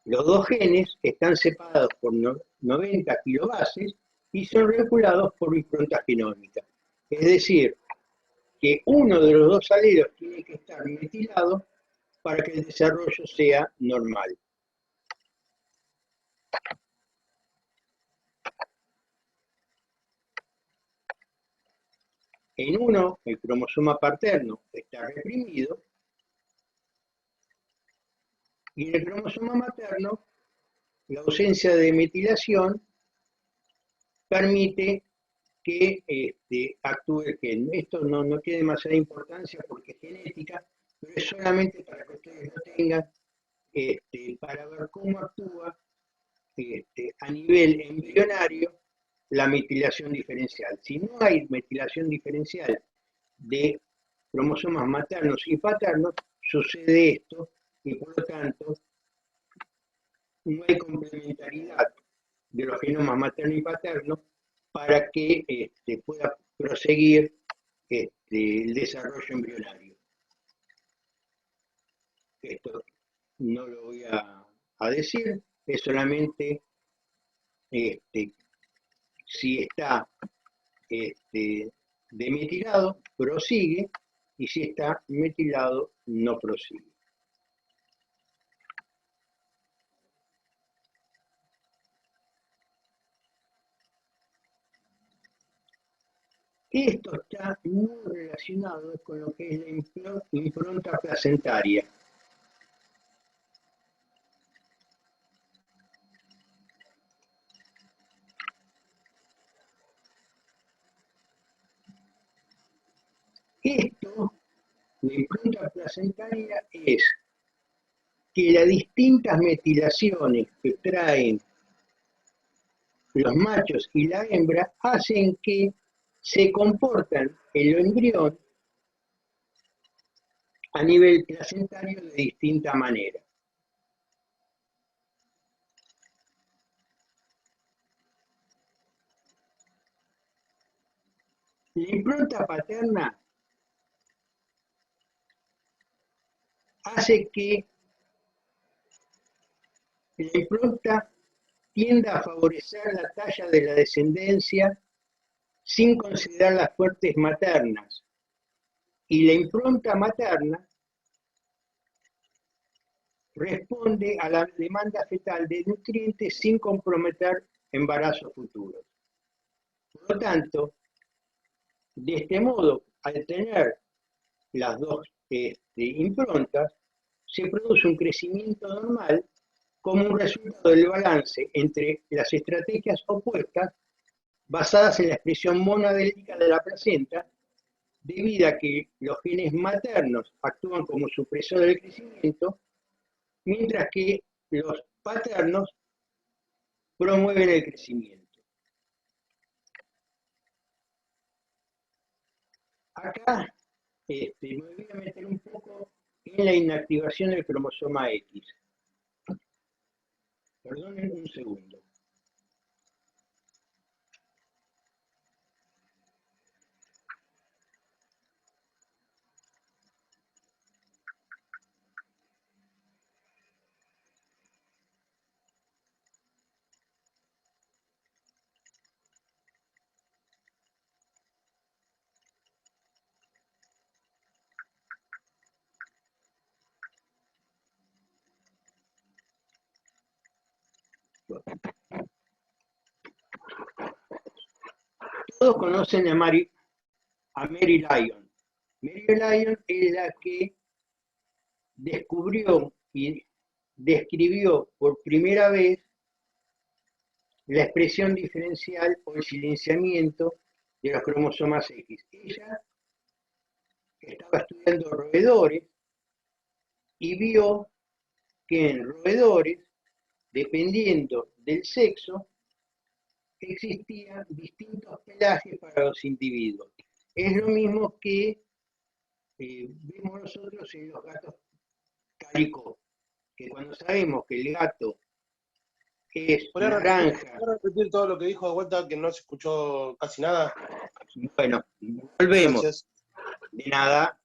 Los dos genes están separados por 90 kilobases y son regulados por impronta genómica. Es decir, que uno de los dos alelos tiene que estar metilado para que el desarrollo sea normal. En uno, el cromosoma paterno está reprimido, y en el cromosoma materno, la ausencia de metilación permite que actúe el gen. Esto no tiene demasiada importancia porque es genética, pero es solamente para que ustedes lo tengan, para ver cómo actúa a nivel embrionario la metilación diferencial. Si no hay metilación diferencial de cromosomas maternos y paternos, sucede esto y por lo tanto no hay complementariedad de los genomas materno y paterno para que pueda proseguir el desarrollo embrionario. Esto no lo voy a decir, es solamente si está demetilado, prosigue, y si está metilado, no prosigue. Esto está muy relacionado con lo que es la impronta placentaria. Esto, la impronta placentaria, es que las distintas metilaciones que traen los machos y la hembra hacen que se comportan el embrión a nivel placentario de distinta manera. La impronta paterna hace que la impronta tienda a favorecer la talla de la descendencia sin considerar las fuentes maternas, y la impronta materna responde a la demanda fetal de nutrientes sin comprometer embarazos futuros. Por lo tanto, de este modo, al tener las dos improntas, se produce un crecimiento normal como un resultado del balance entre las estrategias opuestas basadas en la expresión monadélica de la placenta, debido a que los genes maternos actúan como supresores del crecimiento, mientras que los paternos promueven el crecimiento. Acá me voy a meter un poco en la inactivación del cromosoma X. Perdonen un segundo. Todos conocen a Mary Lyon. Mary Lyon es la que descubrió y describió por primera vez la expresión diferencial o el silenciamiento de los cromosomas X. Ella estaba estudiando roedores y vio que en roedores, dependiendo del sexo, existían distintos pelajes para los individuos. Es lo mismo que vemos nosotros en los gatos cálicos, que cuando sabemos que el gato es naranja... ¿Puedo repetir todo lo que dijo de vuelta, que no se escuchó casi nada? Bueno, volvemos. Gracias. De nada.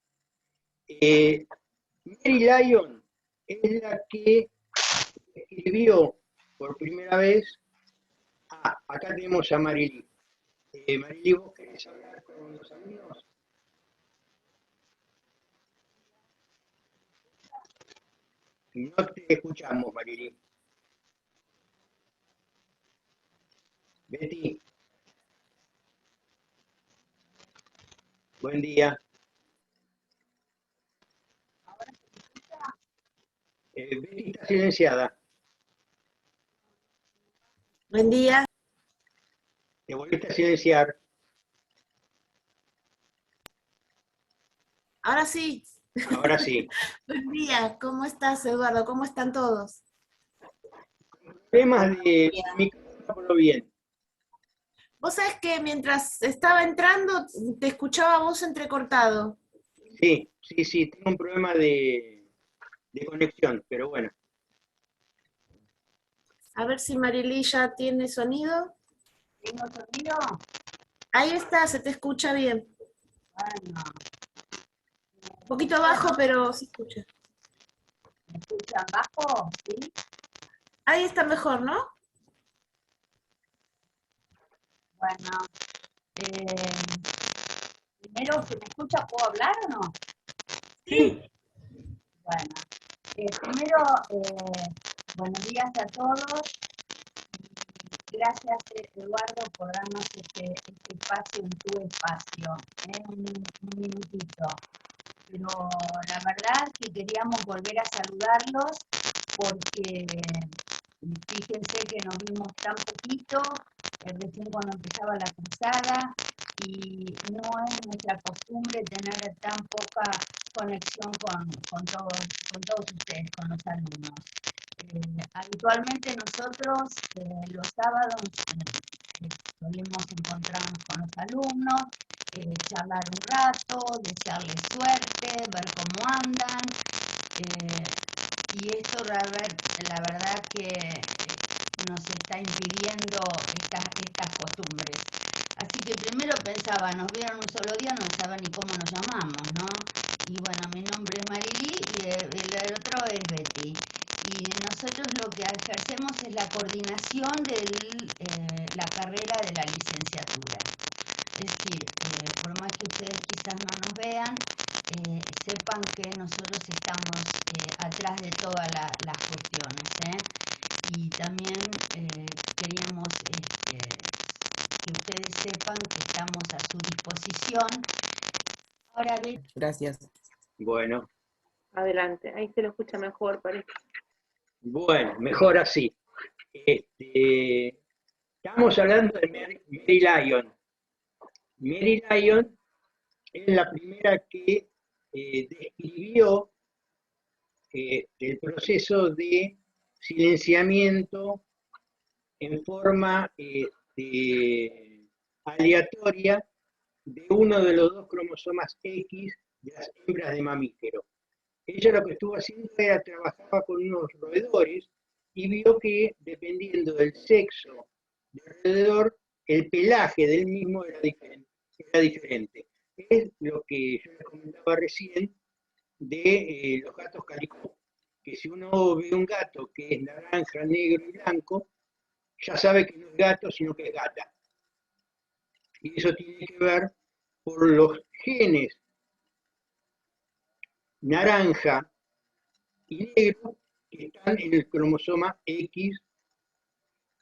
Mary Lyon es la que escribió por primera vez... acá tenemos a Marily. Marily, ¿vos querés hablar con los amigos? No te escuchamos, Marily. Betty. Buen día. Betty está silenciada. Buen día. Te volviste a silenciar. Ahora sí. Ahora sí. Buen día. ¿Cómo estás, Eduardo? ¿Cómo están todos? Temas de micrófono bien. Vos sabés que mientras estaba entrando te escuchaba vos entrecortado. Sí, tengo un problema de conexión, pero bueno. A ver si Marily ya tiene sonido. ¿Tengo sonido? Ahí está, se te escucha bien. Bueno. Un poquito bajo, pero se escucha. ¿Me escuchan bajo? ¿Sí? Ahí está mejor, ¿no? Bueno. Primero, ¿se me escucha? ¿Puedo hablar o no? Sí. Bueno. Primero, buenos días a todos. Gracias, Eduardo, por darnos este espacio en tu espacio, un minutito. Pero la verdad que queríamos volver a saludarlos porque fíjense que nos vimos tan poquito, recién cuando empezaba la cruzada, y no es nuestra costumbre tener tan poca conexión con todos ustedes, con los alumnos. Habitualmente nosotros los sábados solemos encontrarnos con los alumnos, charlar un rato, desearles suerte, ver cómo andan, y esto la verdad que nos está impidiendo estas costumbres. Así que primero pensaba, nos vieron un solo día, no saben ni cómo nos llamamos, ¿no? Y bueno, mi nombre es Marily y el otro es Betty. Y nosotros lo que ejercemos es la coordinación de la carrera de la licenciatura. Es decir, por más que ustedes quizás no nos vean, sepan que nosotros estamos atrás de todas las cuestiones. Y también queríamos que ustedes sepan que estamos a su disposición. Ahora bien. Gracias. Bueno. Adelante, ahí se lo escucha mejor, parece. Bueno, mejor así. Estamos hablando de Mary Lyon. Mary Lyon es la primera que describió el proceso de silenciamiento en forma aleatoria de uno de los dos cromosomas X de las hembras de mamífero. Ella lo que estuvo haciendo era trabajaba con unos roedores y vio que dependiendo del sexo del roedor, el pelaje del mismo era diferente. Es lo que yo les comentaba recién de los gatos calicó, que si uno ve un gato que es naranja, negro y blanco, ya sabe que no es gato, sino que es gata. Y eso tiene que ver por los genes naranja y negro que están en el cromosoma X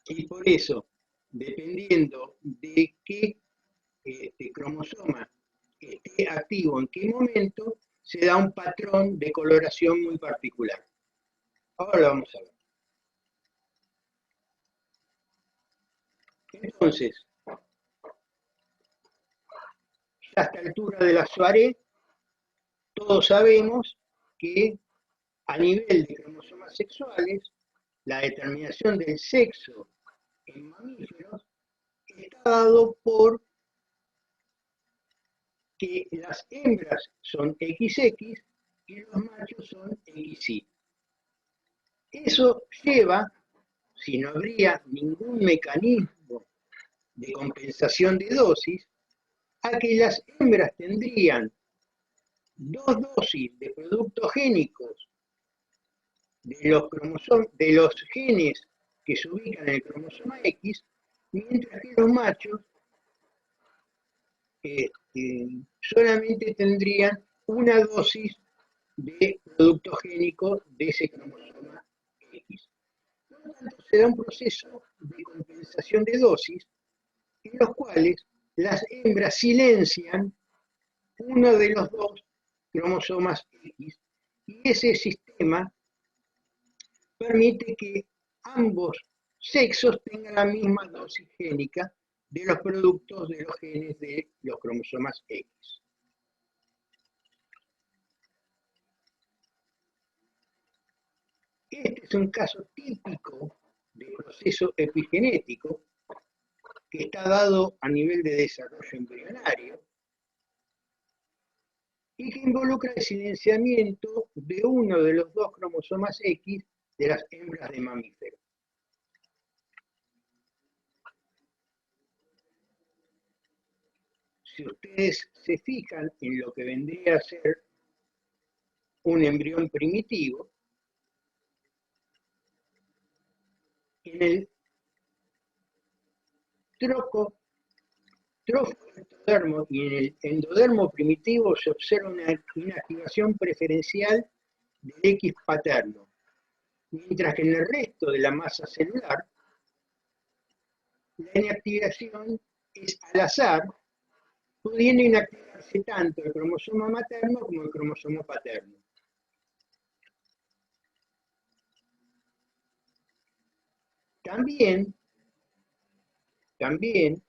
Y por eso, dependiendo de qué cromosoma esté activo en qué momento, se da un patrón de coloración muy particular. Ahora lo vamos a ver. Entonces, a esta altura de la soirée, todos sabemos que a nivel de cromosomas sexuales, la determinación del sexo en mamíferos está dado por que las hembras son XX y los machos son XY. Eso lleva, si no habría ningún mecanismo de compensación de dosis, a que las hembras tendrían 2 dosis de productos génicos de los genes que se ubican en el cromosoma X, mientras que los machos solamente tendrían una dosis de producto génico de ese cromosoma X. Por lo tanto, se da un proceso de compensación de dosis en los cuales las hembras silencian uno de los 2 cromosomas X, y ese sistema permite que ambos sexos tengan la misma dosis génica de los productos de los genes de los cromosomas X. Este es un caso típico de proceso epigenético que está dado a nivel de desarrollo embrionario y que involucra el silenciamiento de uno de los 2 cromosomas X de las hembras de mamíferos. Si ustedes se fijan en lo que vendría a ser un embrión primitivo, en el trofoendodermo y en el endodermo primitivo se observa una inactivación preferencial del X paterno, mientras que en el resto de la masa celular la inactivación es al azar, pudiendo inactivarse tanto el cromosoma materno como el cromosoma paterno. También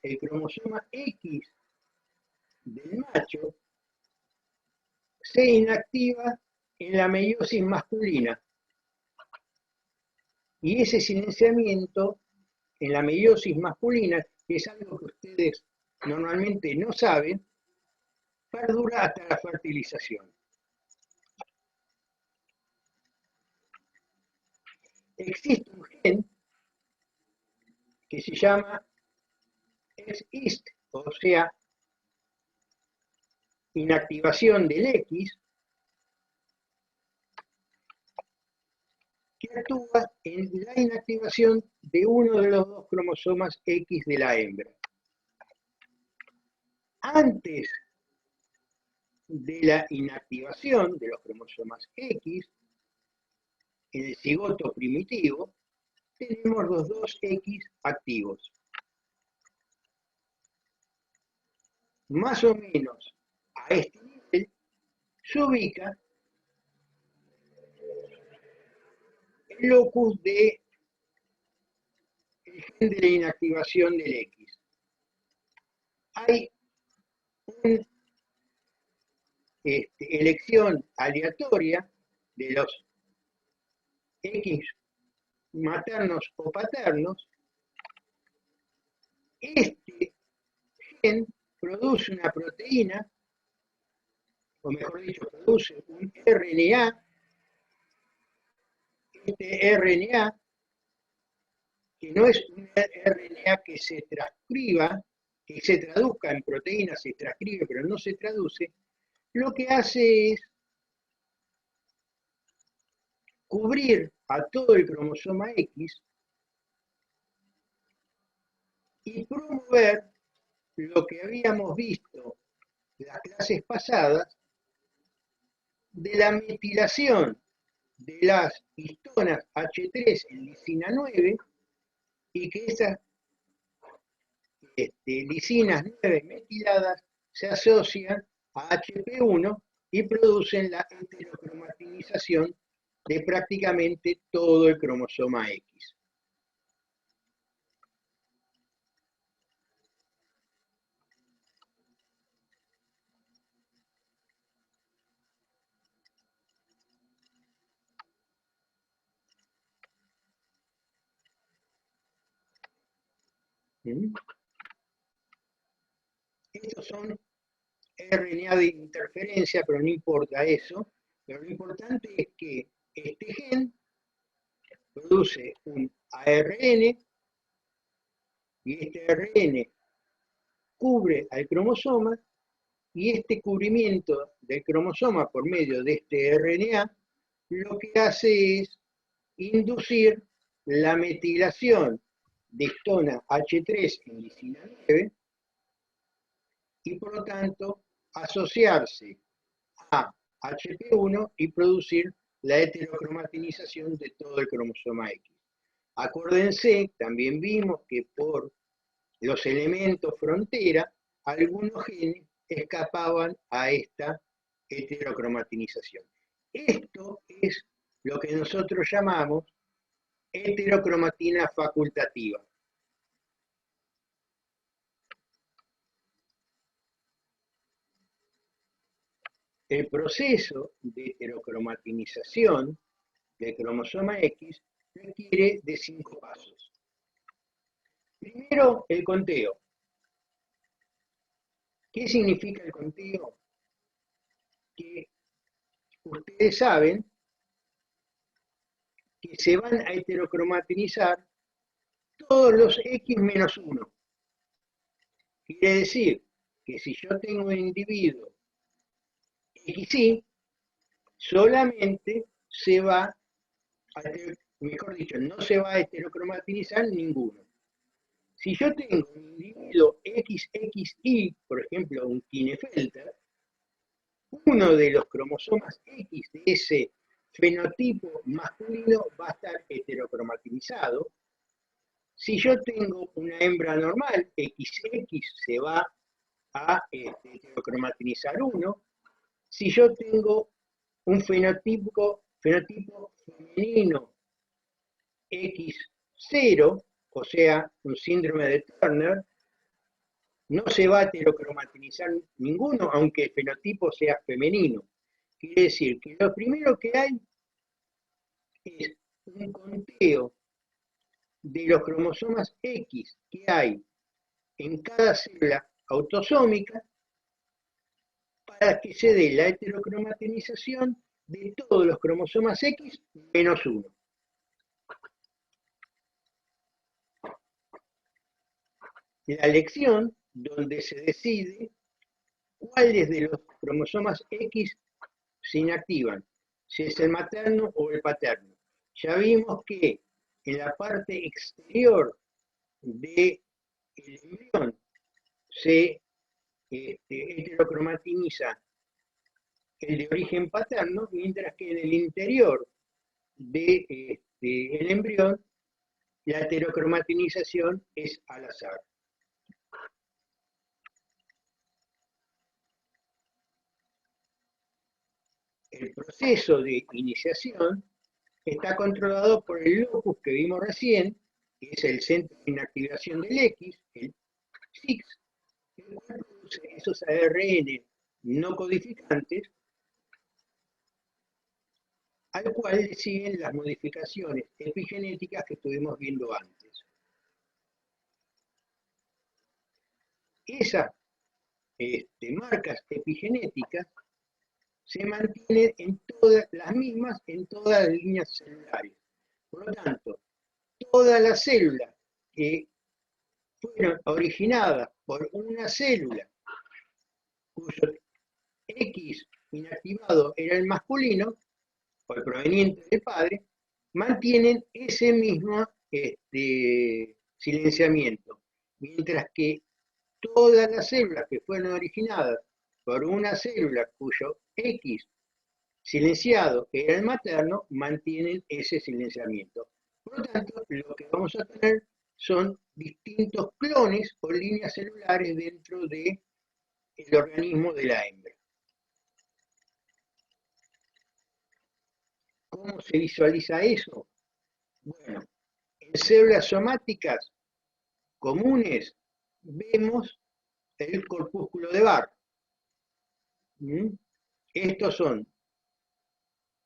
el cromosoma X del macho se inactiva en la meiosis masculina. Y ese silenciamiento en la meiosis masculina, que es algo que ustedes normalmente no saben, perdura hasta la fertilización. Existe un gen que se llama X-IST, o sea, inactivación del X, que actúa en la inactivación de uno de los 2 cromosomas X de la hembra. Antes de la inactivación de los cromosomas X, en el cigoto primitivo, tenemos los 2 X activos. Más o menos a este nivel se ubica el locus de el gen de la inactivación del X. Hay una elección aleatoria de los X maternos o paternos. Este gen produce una proteína, o mejor dicho, produce un RNA. Este RNA, que no es un RNA que se transcriba, que se traduzca en proteína, se transcribe pero no se traduce, lo que hace es cubrir a todo el cromosoma X y promover lo que habíamos visto en las clases pasadas de la metilación de las histonas H3 en lisina 9 y que esas lisinas 9 metiladas se asocian a HP1 y producen la heterocromatinización de prácticamente todo el cromosoma X. Estos son RNA de interferencia, pero no importa eso. Pero lo importante es que este gen produce un ARN y este ARN cubre al cromosoma y este cubrimiento del cromosoma por medio de este RNA lo que hace es inducir la metilación de histona H3 en lisina 9 y por lo tanto asociarse a HP1 y producir la heterocromatinización de todo el cromosoma X. Acuérdense, también vimos que por los elementos frontera, algunos genes escapaban a esta heterocromatinización. Esto es lo que nosotros llamamos heterocromatina facultativa. El proceso de heterocromatinización del cromosoma X requiere de 5 pasos. Primero, el conteo. ¿Qué significa el conteo? Que ustedes saben que se van a heterocromatinizar todos los X menos 1. Quiere decir que si yo tengo un individuo XY, solamente se va a, mejor dicho, no se va a heterocromatinizar ninguno. Si yo tengo un individuo XXY, por ejemplo, un Klinefelter, uno de los cromosomas X de ese fenotipo masculino va a estar heterocromatinizado. Si yo tengo una hembra normal, XX, se va a heterocromatinizar uno. Si yo tengo un fenotipo femenino X0, o sea, un síndrome de Turner, no se va a heterocromatinizar ninguno, aunque el fenotipo sea femenino. Quiere decir que lo primero que hay es un conteo de los cromosomas X que hay en cada célula autosómica para que se dé la heterocromatinización de todos los cromosomas X menos 1. La lección donde se decide cuáles de los cromosomas X se inactivan, si es el materno o el paterno. Ya vimos que en la parte exterior del embrión se heterocromatiza el de origen paterno, mientras que en el interior del embrión la heterocromatinización es al azar. El proceso de iniciación está controlado por el locus que vimos recién, que es el centro de inactivación del X, el SIX, el cual produce esos ARN no codificantes, al cual le siguen las modificaciones epigenéticas que estuvimos viendo antes. Esas marcas epigenéticas se mantienen las mismas en todas las líneas celulares. Por lo tanto, todas las células que fueron originadas por una célula cuyo X inactivado era el masculino, o el proveniente del padre, mantienen ese mismo silenciamiento, mientras que todas las células que fueron originadas por una célula cuyo X silenciado era el materno, mantienen ese silenciamiento. Por lo tanto, lo que vamos a tener son distintos clones o líneas celulares dentro del organismo de la hembra. ¿Cómo se visualiza eso? Bueno, en células somáticas comunes vemos el corpúsculo de Barr. Estos son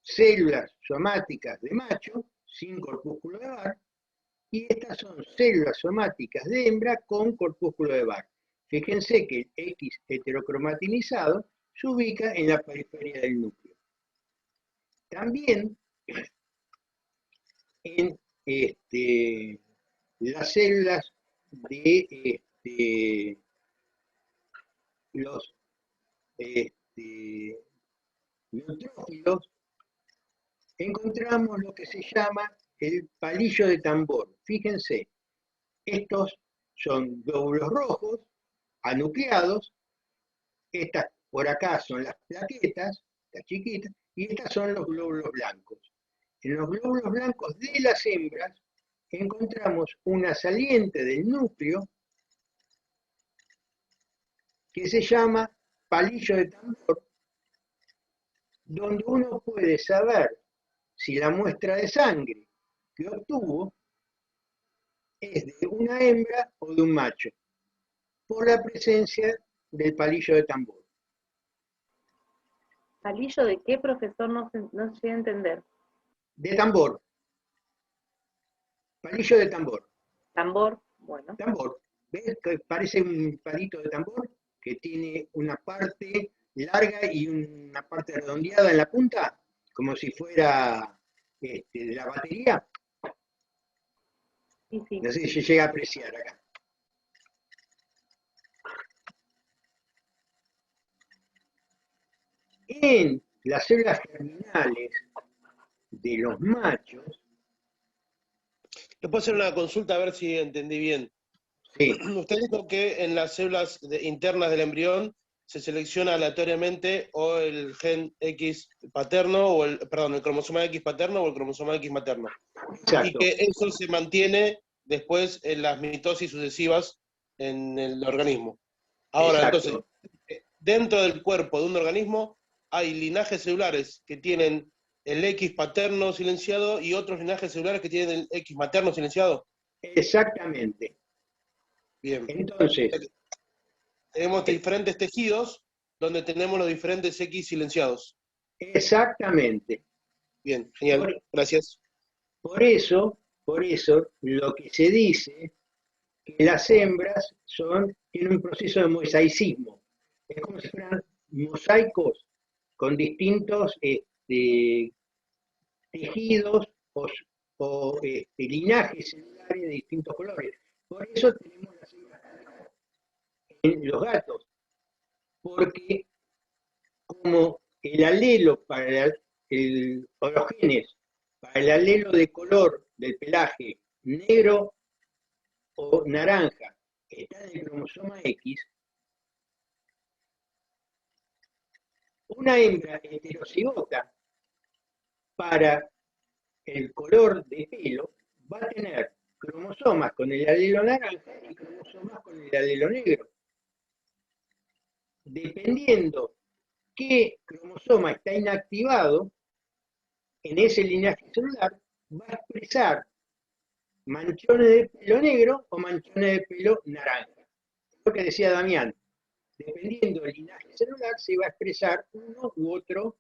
células somáticas de macho sin corpúsculo de Barr, y estas son células somáticas de hembra con corpúsculo de Barr. Fíjense que el X heterocromatinizado se ubica en la periferia del núcleo. También en las células de los neutrófilos encontramos lo que se llama el palillo de tambor. Fíjense, estos son glóbulos rojos anucleados, estas por acá son las plaquetas, las chiquitas, y estas son los glóbulos blancos. En los glóbulos blancos de las hembras encontramos una saliente del núcleo que se llama palillo de tambor, donde uno puede saber si la muestra de sangre que obtuvo es de una hembra o de un macho, por la presencia del palillo de tambor. ¿Palillo de qué, profesor? No sé entender. De tambor. Palillo de tambor. Tambor, bueno. Tambor. ¿Ves que parece un palito de tambor que tiene una parte larga y una parte redondeada en la punta? Como si fuera de la batería. Sí, sí. No sé si se llega a apreciar acá. En las células germinales de los machos. ¿Le puedo hacer una consulta a ver si entendí bien? Sí. Usted dijo que en las células internas del embrión se selecciona aleatoriamente o el gen X paterno, o el cromosoma X paterno o el cromosoma X materno. Exacto. Y que eso se mantiene después en las mitosis sucesivas en el organismo. Ahora, Exacto. entonces, dentro del cuerpo de un organismo hay linajes celulares que tienen el X paterno silenciado y otros linajes celulares que tienen el X materno silenciado. Exactamente. Bien. Entonces, tenemos diferentes tejidos donde tenemos los diferentes X silenciados. Exactamente. Bien, genial. Gracias. Por eso, lo que se dice que las hembras tienen un proceso de mosaicismo. Es como si fueran mosaicos con distintos tejidos o linajes celulares de distintos colores. Por eso tenemos las hembras en los gatos, porque como el alelo o los genes para el alelo de color del pelaje negro o naranja está en el cromosoma X, una hembra heterocigota para el color de pelo va a tener cromosomas con el alelo naranja y cromosomas con el alelo negro. Dependiendo qué cromosoma está inactivado en ese linaje celular, va a expresar manchones de pelo negro o manchones de pelo naranja. Lo que decía Damián, dependiendo del linaje celular se va a expresar uno u otro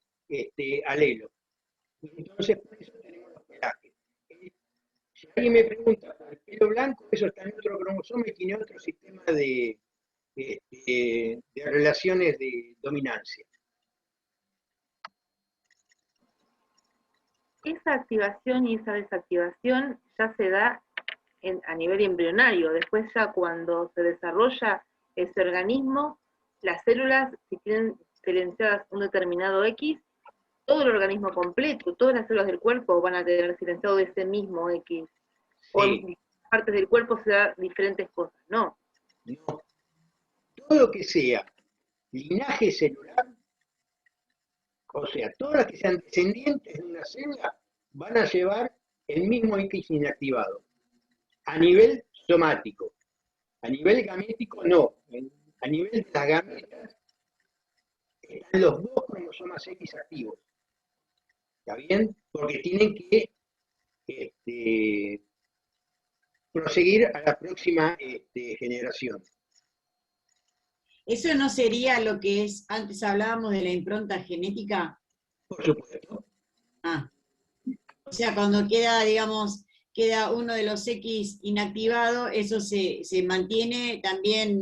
alelo. Entonces, por eso tenemos los pelajes. Si alguien me pregunta por el pelo blanco, eso está en otro cromosoma y tiene otro sistema de relaciones de dominancia. Esa activación y esa desactivación ya se da a nivel embrionario. Después ya cuando se desarrolla ese organismo, las células, si tienen silenciadas un determinado X, todo el organismo completo, todas las células del cuerpo van a tener silenciado ese mismo X. Sí. O en partes del cuerpo se da diferentes cosas, ¿no? No. Todo lo que sea linaje celular, o sea, todas las que sean descendientes de una célula, van a llevar el mismo X inactivado, a nivel somático. A nivel gamético no. A nivel de las gametas están los dos cromosomas X activos. ¿Está bien? Porque tienen que proseguir a la próxima generación. ¿Eso no sería lo que es, antes hablábamos de la impronta genética? Por supuesto. Ah. O sea, cuando queda, digamos, queda uno de los X inactivado, eso se mantiene también,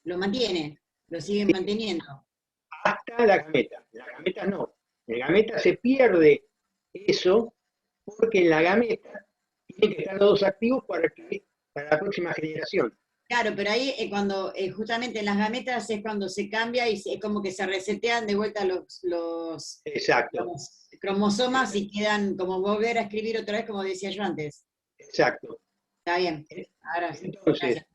lo mantiene, lo siguen manteniendo. Hasta la gameta. La gameta no. En la gameta se pierde eso porque en la gameta tienen que estar los dos activos para la próxima generación. Claro, pero ahí cuando justamente en las gametas es cuando se cambia y es como que se resetean de vuelta los Exacto. Cromosomas y quedan como volver a escribir otra vez, como decía yo antes. Exacto. Está bien. Ahora sí. Entonces,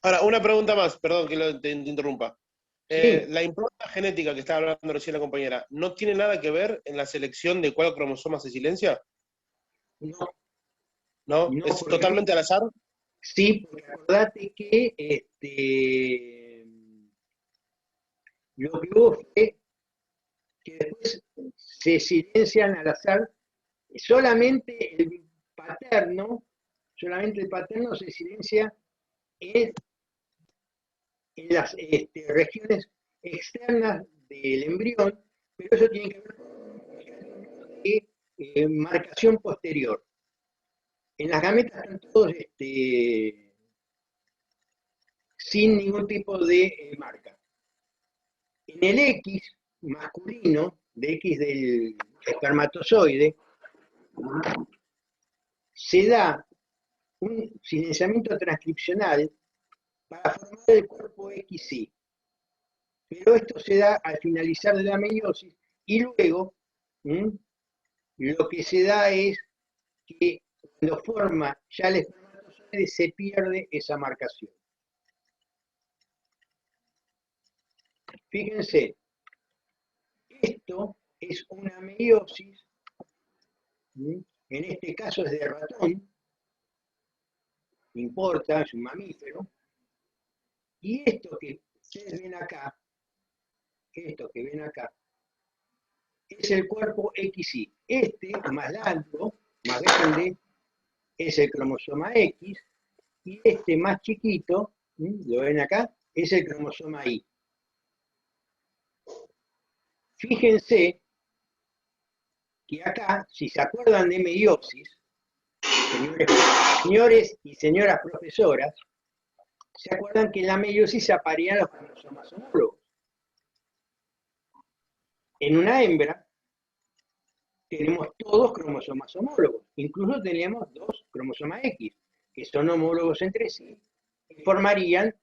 ahora, una pregunta más, perdón que te interrumpa. Sí. La impronta genética que estaba hablando recién la compañera, ¿no tiene nada que ver en la selección de cuál cromosoma se silencia? No. ¿No? No, ¿Es totalmente al azar? Sí, porque acordate que lo que hubo fue que después se silencian al azar, solamente el paterno se silencia en las regiones externas del embrión, pero eso tiene que ver con marcación posterior. En las gametas están todos sin ningún tipo de marca. En el X masculino, de X del espermatozoide, se da un silenciamiento transcripcional para formar el cuerpo XY. Pero esto se da al finalizar de la meiosis y luego lo que se da es que cuando forma ya el espermatozoide se pierde esa marcación. Fíjense, esto es una meiosis, en este caso es de ratón, no importa, es un mamífero, y esto que ustedes ven acá, es el cuerpo XY. Este, más largo, más grande, es el cromosoma X, y este más chiquito, lo ven acá, es el cromosoma Y. Fíjense que acá, si se acuerdan de meiosis, señores y señoras profesoras, se acuerdan que en la meiosis se aparean los cromosomas homólogos. En una hembra tenemos todos cromosomas homólogos, incluso tenemos dos cromosomas X, que son homólogos entre sí, y formarían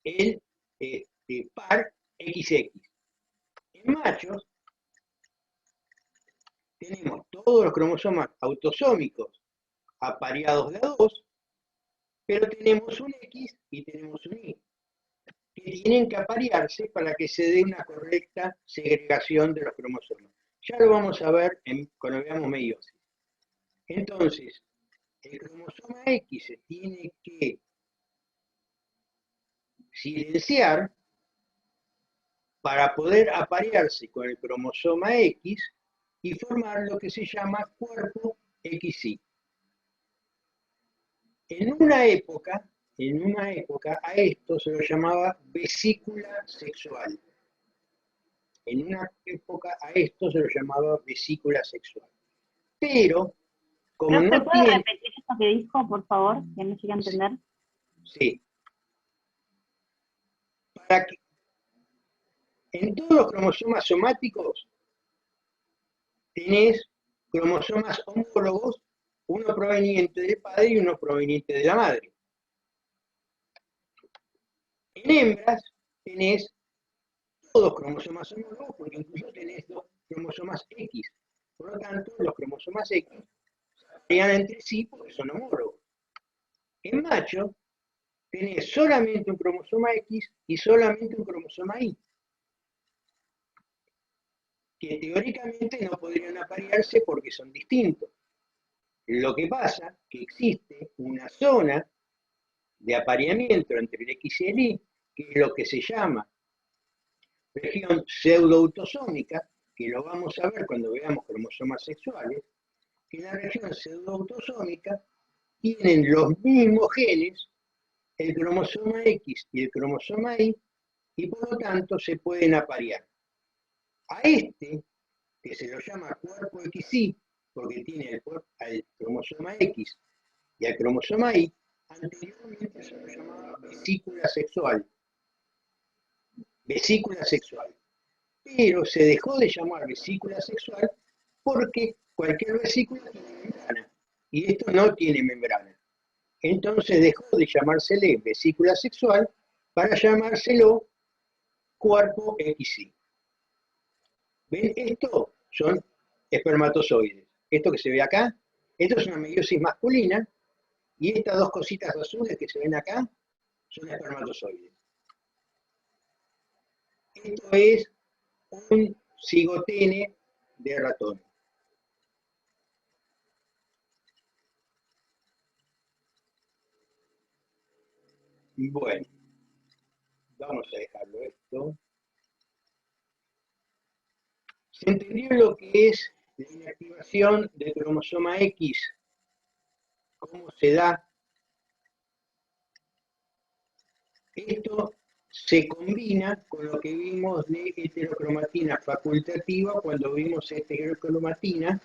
el par XX. En machos tenemos todos los cromosomas autosómicos apareados de a dos, pero tenemos un X y tenemos un Y, que tienen que aparearse para que se dé una correcta segregación de los cromosomas. Ya lo vamos a ver cuando veamos meiosis. Entonces, el cromosoma X se tiene que silenciar para poder aparearse con el cromosoma X y formar lo que se llama cuerpo XY. En una época a esto se lo llamaba vesícula sexual. Pero, como no ¿puede tiene... repetir eso que dijo, por favor? Que no llegué a entender. Sí. Para que en todos los cromosomas somáticos tenés cromosomas homólogos, uno proveniente del padre y uno proveniente de la madre. En hembras tenés todos cromosomas homólogos, porque incluso tenés dos cromosomas X. Por lo tanto, los cromosomas X se pegan entre sí porque son homólogos. En macho tenés solamente un cromosoma X y solamente un cromosoma Y, que teóricamente no podrían aparearse porque son distintos. Lo que pasa es que existe una zona de apareamiento entre el X y el Y, que es lo que se llama región pseudoautosómica, que lo vamos a ver cuando veamos cromosomas sexuales, que en la región pseudoautosómica tienen los mismos genes, el cromosoma X y el cromosoma Y, y por lo tanto se pueden aparear. A este, que se lo llama cuerpo XY, porque tiene al cromosoma X y al cromosoma Y, anteriormente se lo llamaba vesícula sexual. Vesícula sexual. Pero se dejó de llamar vesícula sexual porque cualquier vesícula tiene membrana. Y esto no tiene membrana. Entonces dejó de llamársele vesícula sexual para llamárselo cuerpo XY. ¿Ven? Esto son espermatozoides. Esto que se ve acá, esto es una meiosis masculina, y estas dos cositas azules que se ven acá son espermatozoides. Esto es un cigotene de ratón. Bueno, vamos a dejarlo esto. ¿Se entendió lo que es la inactivación del cromosoma X? ¿Cómo se da? Esto se combina con lo que vimos de heterocromatina facultativa cuando vimos heterocromatina,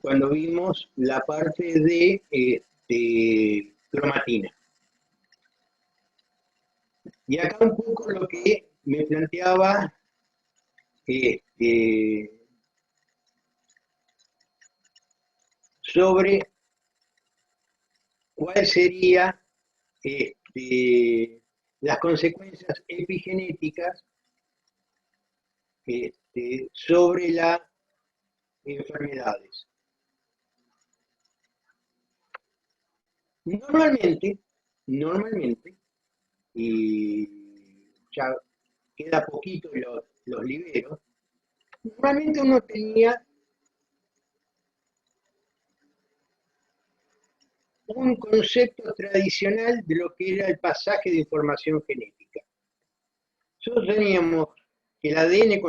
cuando vimos la parte de cromatina. Y acá un poco lo que me planteaba sobre cuál sería las consecuencias epigenéticas sobre las enfermedades. Normalmente, y ya queda poquito los libero, normalmente uno tenía un concepto tradicional de lo que era el pasaje de información genética. Nosotros teníamos que el ADN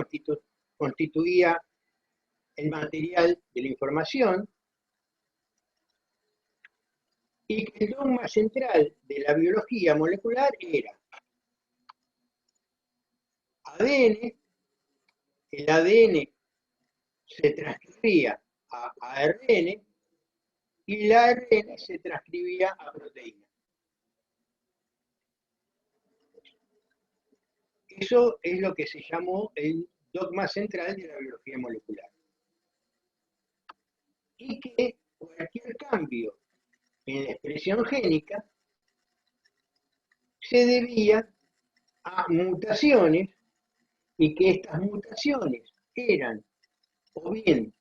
constituía el material de la información y que el dogma central de la biología molecular era ADN, el ADN se transcribía a ARN y el ARN se transcribía a proteína. Eso es lo que se llamó el dogma central de la biología molecular. Y que cualquier cambio en la expresión génica se debía a mutaciones y que estas mutaciones eran o bien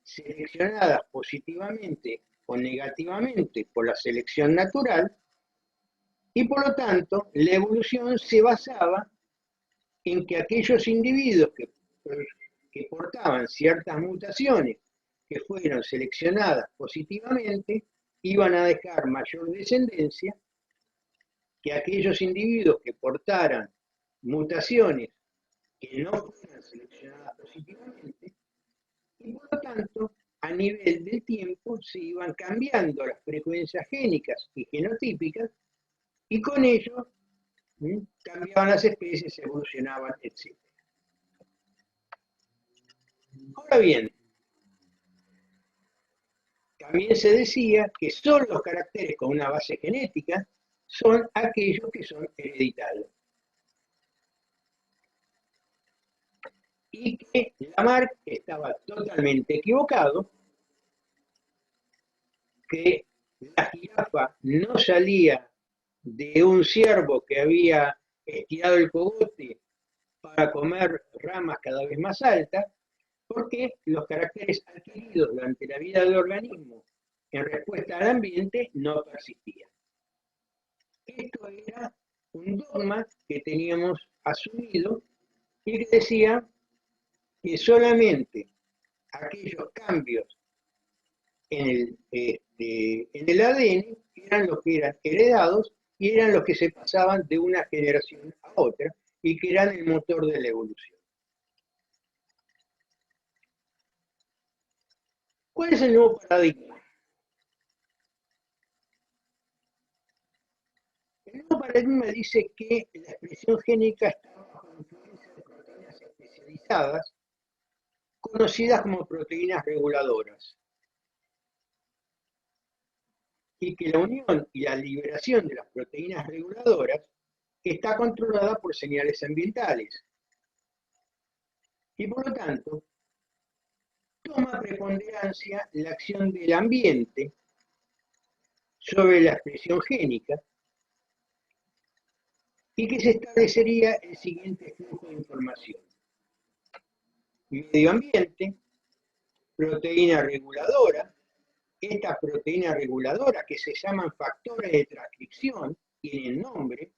seleccionadas positivamente o negativamente por la selección natural, y por lo tanto la evolución se basaba en que aquellos individuos que portaban ciertas mutaciones que fueron seleccionadas positivamente iban a dejar mayor descendencia que aquellos individuos que portaran mutaciones que no fueran seleccionadas positivamente, y por lo tanto, a nivel del tiempo se iban cambiando las frecuencias génicas y genotípicas, y con ello cambiaban las especies, evolucionaban, etc. Ahora bien, también se decía que solo los caracteres con una base genética son aquellos que son hereditarios. Y que Lamarck estaba totalmente equivocado, que la jirafa no salía de un ciervo que había estirado el cogote para comer ramas cada vez más altas, porque los caracteres adquiridos durante la vida del organismo en respuesta al ambiente no persistían. Esto era un dogma que teníamos asumido y que decía que solamente aquellos cambios en el ADN eran los que eran heredados y eran los que se pasaban de una generación a otra y que eran el motor de la evolución. ¿Cuál es el nuevo paradigma? El nuevo paradigma dice que la expresión génica está bajo influencia de proteínas especializadas conocidas como proteínas reguladoras, y que la unión y la liberación de las proteínas reguladoras está controlada por señales ambientales. Y por lo tanto, toma preponderancia la acción del ambiente sobre la expresión génica y que se establecería el siguiente flujo de información. Medio ambiente, proteína reguladora, estas proteínas reguladoras que se llaman factores de transcripción, tienen nombre.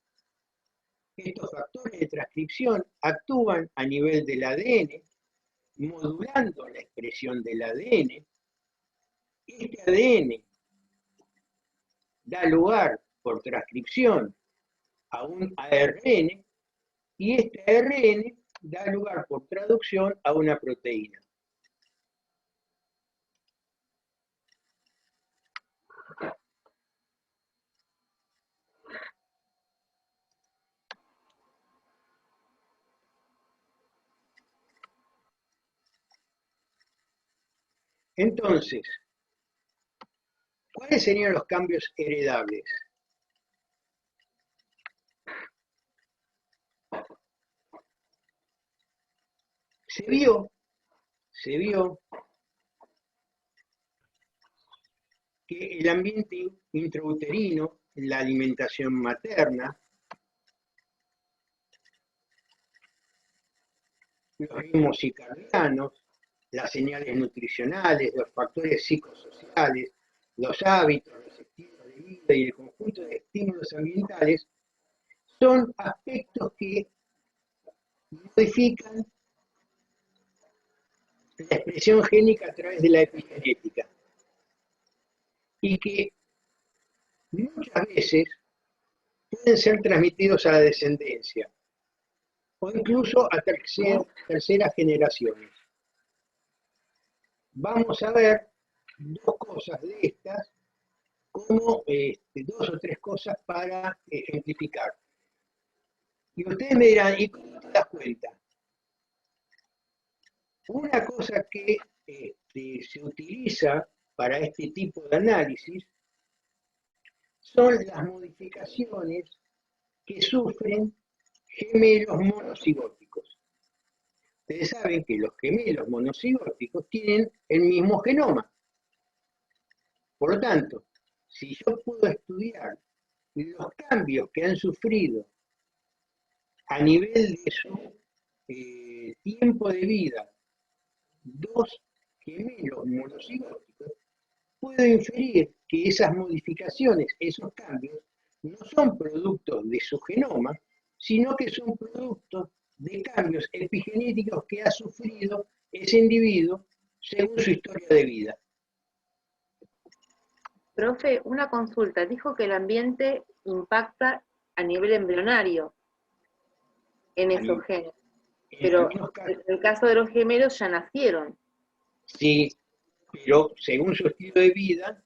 Estos factores de transcripción actúan a nivel del ADN, modulando la expresión del ADN. Este ADN da lugar por transcripción a un ARN y este ARN da lugar por traducción a una proteína. Entonces, ¿cuáles serían los cambios heredables? Se vio que el ambiente intrauterino, la alimentación materna, los ritmos circadianos, las señales nutricionales, los factores psicosociales, los hábitos, los estilos de vida y el conjunto de estímulos ambientales son aspectos que modifican la expresión génica a través de la epigenética y que muchas veces pueden ser transmitidos a la descendencia o incluso a terceras generaciones. Vamos a ver dos cosas de estas, como dos o tres cosas para ejemplificar. Y ustedes me dirán, ¿y cómo te das cuenta? Una cosa que se utiliza para este tipo de análisis son las modificaciones que sufren gemelos monocigóticos. Ustedes saben que los gemelos monocigóticos tienen el mismo genoma. Por lo tanto, si yo puedo estudiar los cambios que han sufrido a nivel de su tiempo de vida dos gemelos monocigóticos, puedo inferir que esas modificaciones, esos cambios, no son productos de su genoma, sino que son productos de cambios epigenéticos que ha sufrido ese individuo según su historia de vida. Profe, una consulta. Dijo que el ambiente impacta a nivel embrionario en esos genes, pero en el caso de los gemelos ya nacieron. Sí, pero según su estilo de vida,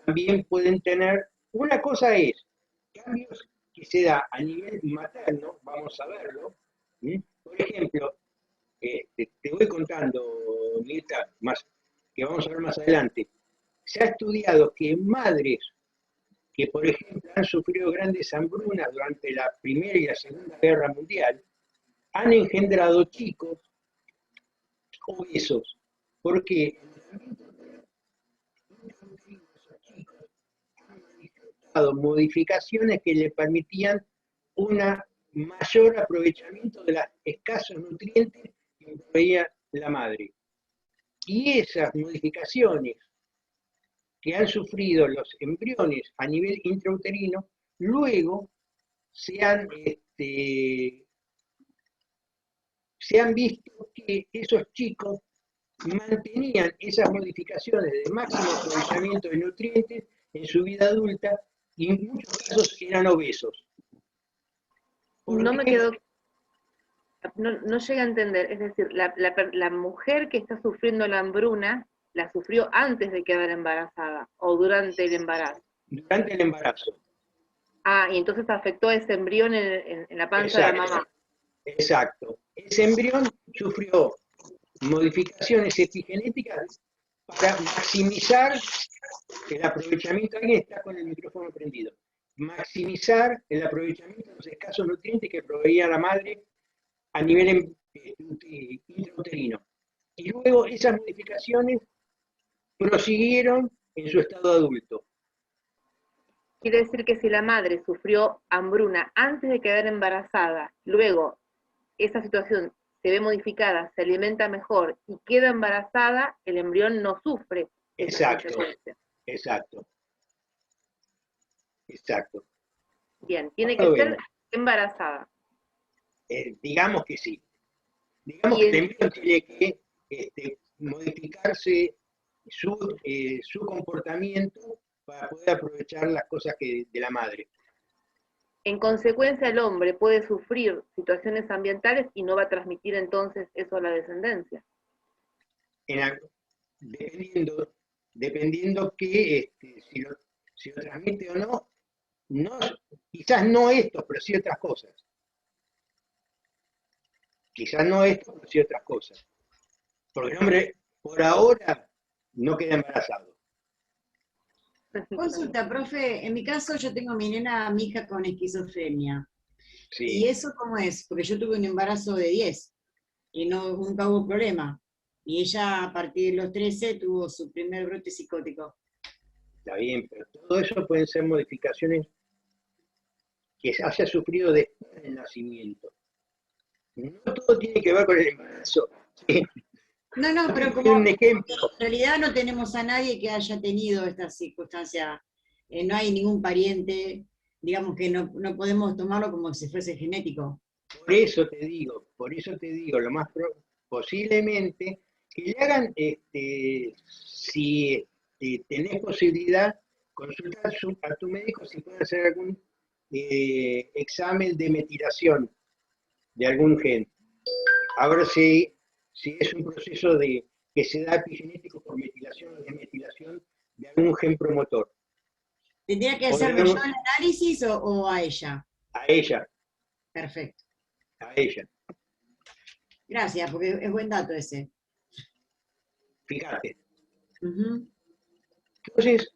también pueden tener, una cosa es, cambios que se da a nivel materno, vamos a verlo. Por ejemplo, te voy contando, Mirta, que vamos a ver más adelante. Se ha estudiado que madres que, por ejemplo, han sufrido grandes hambrunas durante la Primera y la Segunda Guerra Mundial, han engendrado chicos obesos, porque modificaciones que le permitían un mayor aprovechamiento de los escasos nutrientes que proveía la madre. Y esas modificaciones que han sufrido los embriones a nivel intrauterino, luego se han visto que esos chicos mantenían esas modificaciones de máximo aprovechamiento de nutrientes en su vida adulta y en muchos casos eran obesos. No me quedó, no llega a entender, es decir, la mujer que está sufriendo la hambruna, ¿la sufrió antes de quedar embarazada o durante el embarazo? Durante el embarazo. Ah, y entonces afectó a ese embrión en la panza de la mamá. Exacto. Ese embrión sufrió modificaciones epigenéticas para maximizar el aprovechamiento. Alguien está con el micrófono prendido. Maximizar el aprovechamiento de los escasos nutrientes que proveía la madre a nivel intrauterino. Y luego esas modificaciones prosiguieron en su estado adulto. Quiere decir que si la madre sufrió hambruna antes de quedar embarazada, luego esa situación se ve modificada, se alimenta mejor y queda embarazada, el embrión no sufre. Exacto, exacto. Exacto. Bien, tiene que ser embarazada. Digamos que sí. Digamos que el embrión tiene que modificarse su comportamiento para poder aprovechar las cosas de la madre. En consecuencia, el hombre puede sufrir situaciones ambientales y no va a transmitir entonces eso a la descendencia. Dependiendo que si lo transmite o no, quizás no esto, pero sí otras cosas. Quizás no esto, pero sí otras cosas. Porque el hombre, por ahora, no queda embarazado. Consulta, profe, en mi caso yo tengo mi hija con esquizofrenia. Sí. ¿Y eso cómo es? Porque yo tuve un embarazo de 10 y nunca hubo problema. Y ella a partir de los 13 tuvo su primer brote psicótico. Está bien, pero todo eso pueden ser modificaciones que haya sufrido después del nacimiento. No todo tiene que ver con el embarazo. No, pero como un ejemplo. En realidad no tenemos a nadie que haya tenido esta circunstancia. No hay ningún pariente, digamos que no podemos tomarlo como si fuese genético. Por eso te digo, lo más posiblemente que le hagan, si tenés posibilidad, consultar a tu médico si puede hacer algún examen de metilación de algún gen. A ver si es un proceso que se da epigenético por metilación o desmetilación de algún gen promotor. ¿Tendría que hacerme yo el análisis o a ella? A ella. Perfecto. A ella. Gracias, porque es buen dato ese. Fíjate. Entonces,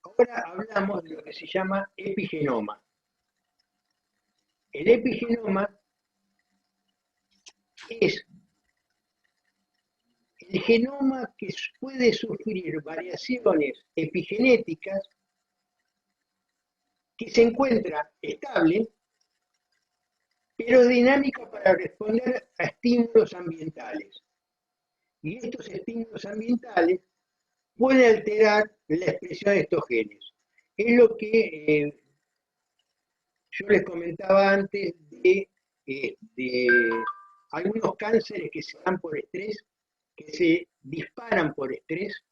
ahora hablamos de lo que se llama epigenoma. El epigenoma es el genoma que puede sufrir variaciones epigenéticas que se encuentra estable, pero dinámica para responder a estímulos ambientales. Y estos estímulos ambientales pueden alterar la expresión de estos genes. Es lo que yo les comentaba antes de algunos cánceres que se dan por estrés, que se disparan por estrés.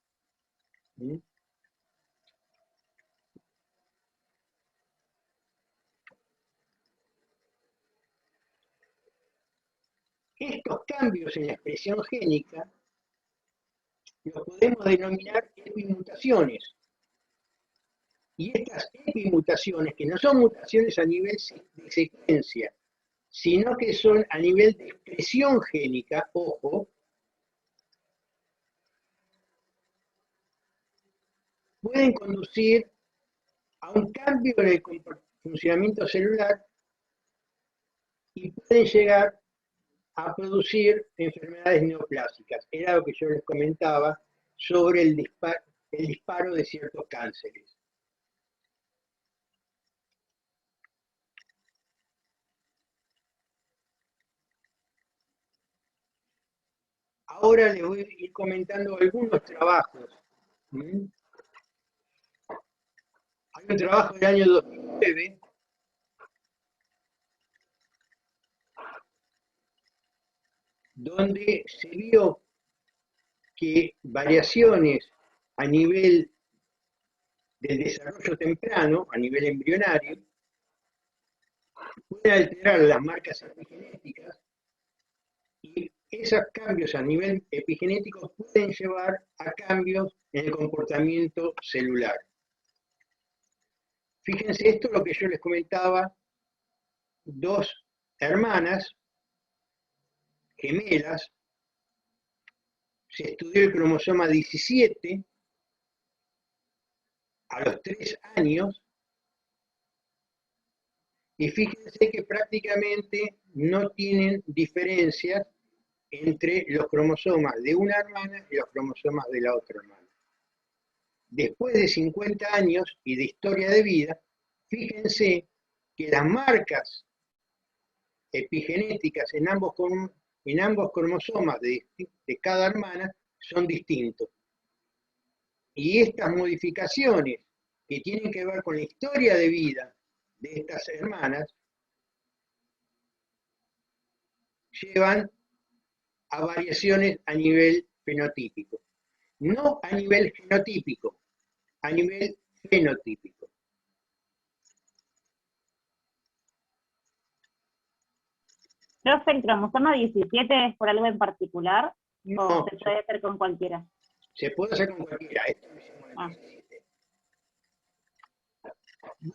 Estos cambios en la expresión génica los podemos denominar epimutaciones. Y estas epimutaciones, que no son mutaciones a nivel de secuencia, sino que son a nivel de expresión génica, ojo, pueden conducir a un cambio en el funcionamiento celular y pueden llegar a producir enfermedades neoplásicas. Era lo que yo les comentaba sobre el disparo de ciertos cánceres. Ahora les voy a ir comentando algunos trabajos. Hay un trabajo del año 2009 donde se vio que variaciones a nivel del desarrollo temprano, a nivel embrionario, pueden alterar las marcas epigenéticas y esos cambios a nivel epigenético pueden llevar a cambios en el comportamiento celular. Fíjense, esto es lo que yo les comentaba, dos hermanas gemelas, se estudió el cromosoma 17 a los 3 años, y fíjense que prácticamente no tienen diferencias entre los cromosomas de una hermana y los cromosomas de la otra hermana. Después de 50 años y de historia de vida, fíjense que las marcas epigenéticas en ambos cromosomas de cada hermana son distintos. Y estas modificaciones que tienen que ver con la historia de vida de estas hermanas llevan a variaciones a nivel fenotípico. No a nivel genotípico, a nivel fenotípico. Profe, ¿el cromosoma 17 es por algo en particular? No, ¿O se puede hacer con cualquiera? Se puede hacer con cualquiera. Esto lo hicimos en el 17.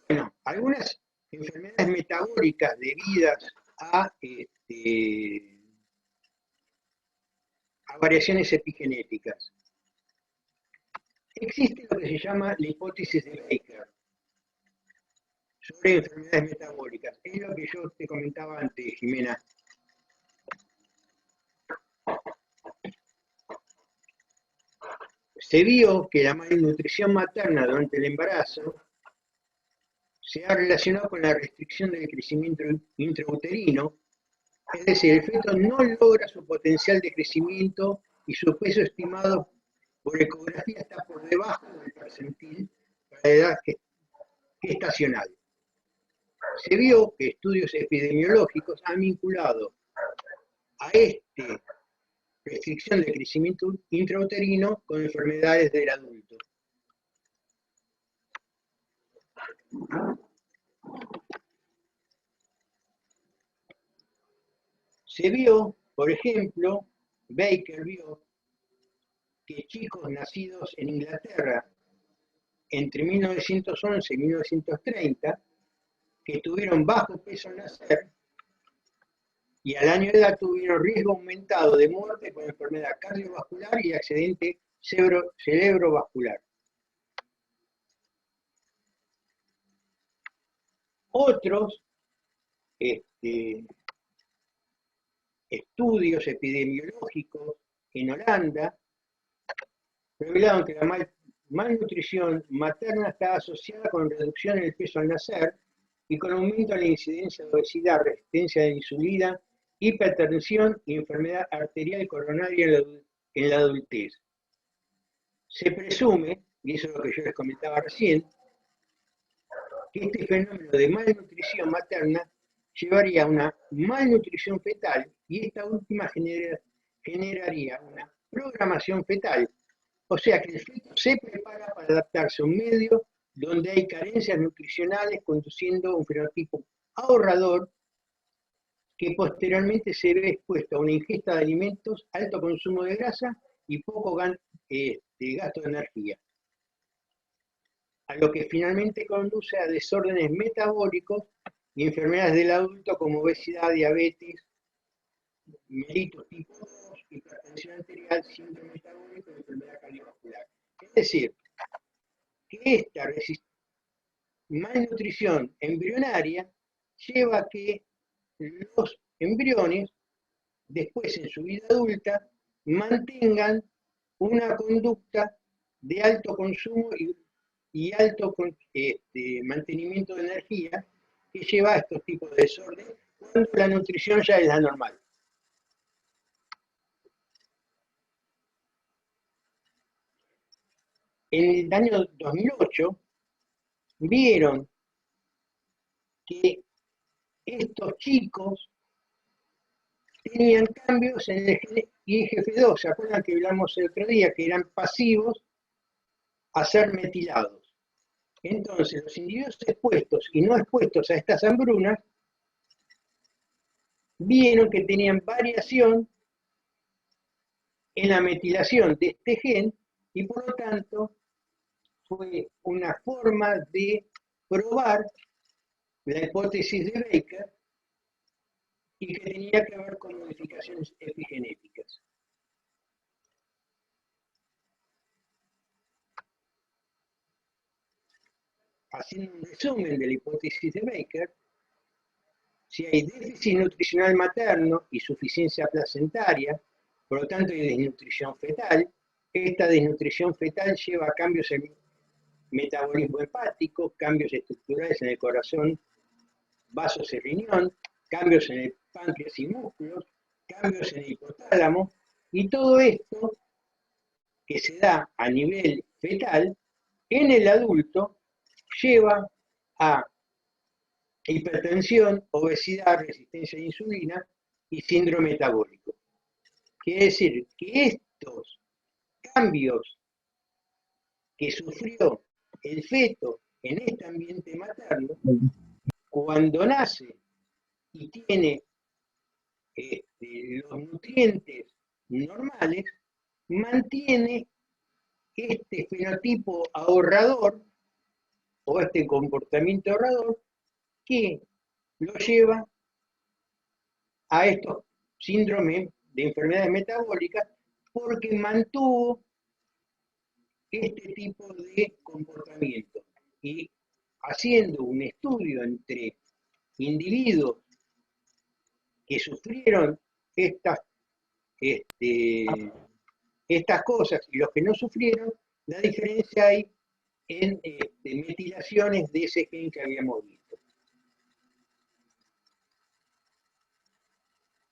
Bueno, algunas enfermedades metabólicas debidas a variaciones epigenéticas. Existe lo que se llama la hipótesis de Baker sobre enfermedades metabólicas. Es lo que yo te comentaba antes, Jimena. Se vio que la malnutrición materna durante el embarazo se ha relacionado con la restricción del crecimiento intrauterino, es decir, el feto no logra su potencial de crecimiento y su peso estimado por ecografía está por debajo del percentil para la edad gestacional. Se vio que estudios epidemiológicos han vinculado a esta restricción del crecimiento intrauterino con enfermedades del adulto. Se vio, por ejemplo, Baker vio que chicos nacidos en Inglaterra entre 1911 y 1930, que tuvieron bajo peso al nacer, y al año de edad tuvieron riesgo aumentado de muerte por enfermedad cardiovascular y accidente cerebrovascular. Otros estudios epidemiológicos en Holanda revelaron que la malnutrición materna está asociada con reducción en el peso al nacer y con aumento en la incidencia de obesidad, resistencia a la insulina, hipertensión y enfermedad arterial coronaria en la adultez. Se presume, y eso es lo que yo les comentaba recién, que este fenómeno de malnutrición materna llevaría a una malnutrición fetal y esta última generaría una programación fetal. O sea que el feto se prepara para adaptarse a un medio donde hay carencias nutricionales, conduciendo a un fenotipo ahorrador que posteriormente se ve expuesto a una ingesta de alimentos, alto consumo de grasa y poco gasto de energía, a lo que finalmente conduce a desórdenes metabólicos y enfermedades del adulto como obesidad, diabetes, mellitus tipo 2, hipertensión arterial, síndrome metabólico y enfermedad cardiovascular. Es decir, que esta malnutrición embrionaria lleva a que los embriones, después en su vida adulta, mantengan una conducta de alto consumo y alto mantenimiento de energía que lleva a estos tipos de desorden cuando la nutrición ya es la normal. En el año 2008 vieron que estos chicos tenían cambios en el IGF-2. ¿Se acuerdan que hablamos el otro día que eran pasivos a ser metilados? Entonces, los individuos expuestos y no expuestos a estas hambrunas vieron que tenían variación en la metilación de este gen y por lo tanto fue una forma de probar la hipótesis de Baker y que tenía que ver con modificaciones epigenéticas. Haciendo un resumen de la hipótesis de Baker, si hay déficit nutricional materno y suficiencia placentaria, por lo tanto hay desnutrición fetal, esta desnutrición fetal lleva a cambios en metabolismo hepático, cambios estructurales en el corazón, vasos y riñón, cambios en el páncreas y músculos, cambios en el hipotálamo, y todo esto que se da a nivel fetal, en el adulto, lleva a hipertensión, obesidad, resistencia a la insulina y síndrome metabólico. Quiere decir que estos cambios que sufrió el feto en este ambiente materno, cuando nace y tiene los nutrientes normales, mantiene este fenotipo ahorrador o este comportamiento ahorrador que lo lleva a estos síndromes de enfermedades metabólicas porque mantuvo este tipo de comportamiento. Y haciendo un estudio entre individuos que sufrieron estas cosas y los que no sufrieron, la diferencia hay en metilaciones de ese gen que habíamos visto.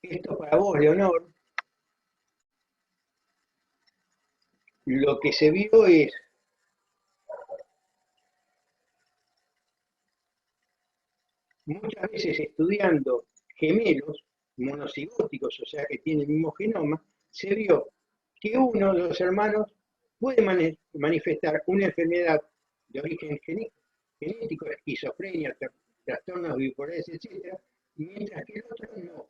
Esto para vos, Leonor. Lo que se vio es muchas veces estudiando gemelos monocigóticos, o sea que tienen el mismo genoma, se vio que uno de los hermanos puede manifestar una enfermedad de origen genético, esquizofrenia, trastornos bipolares, etc., mientras que el otro no.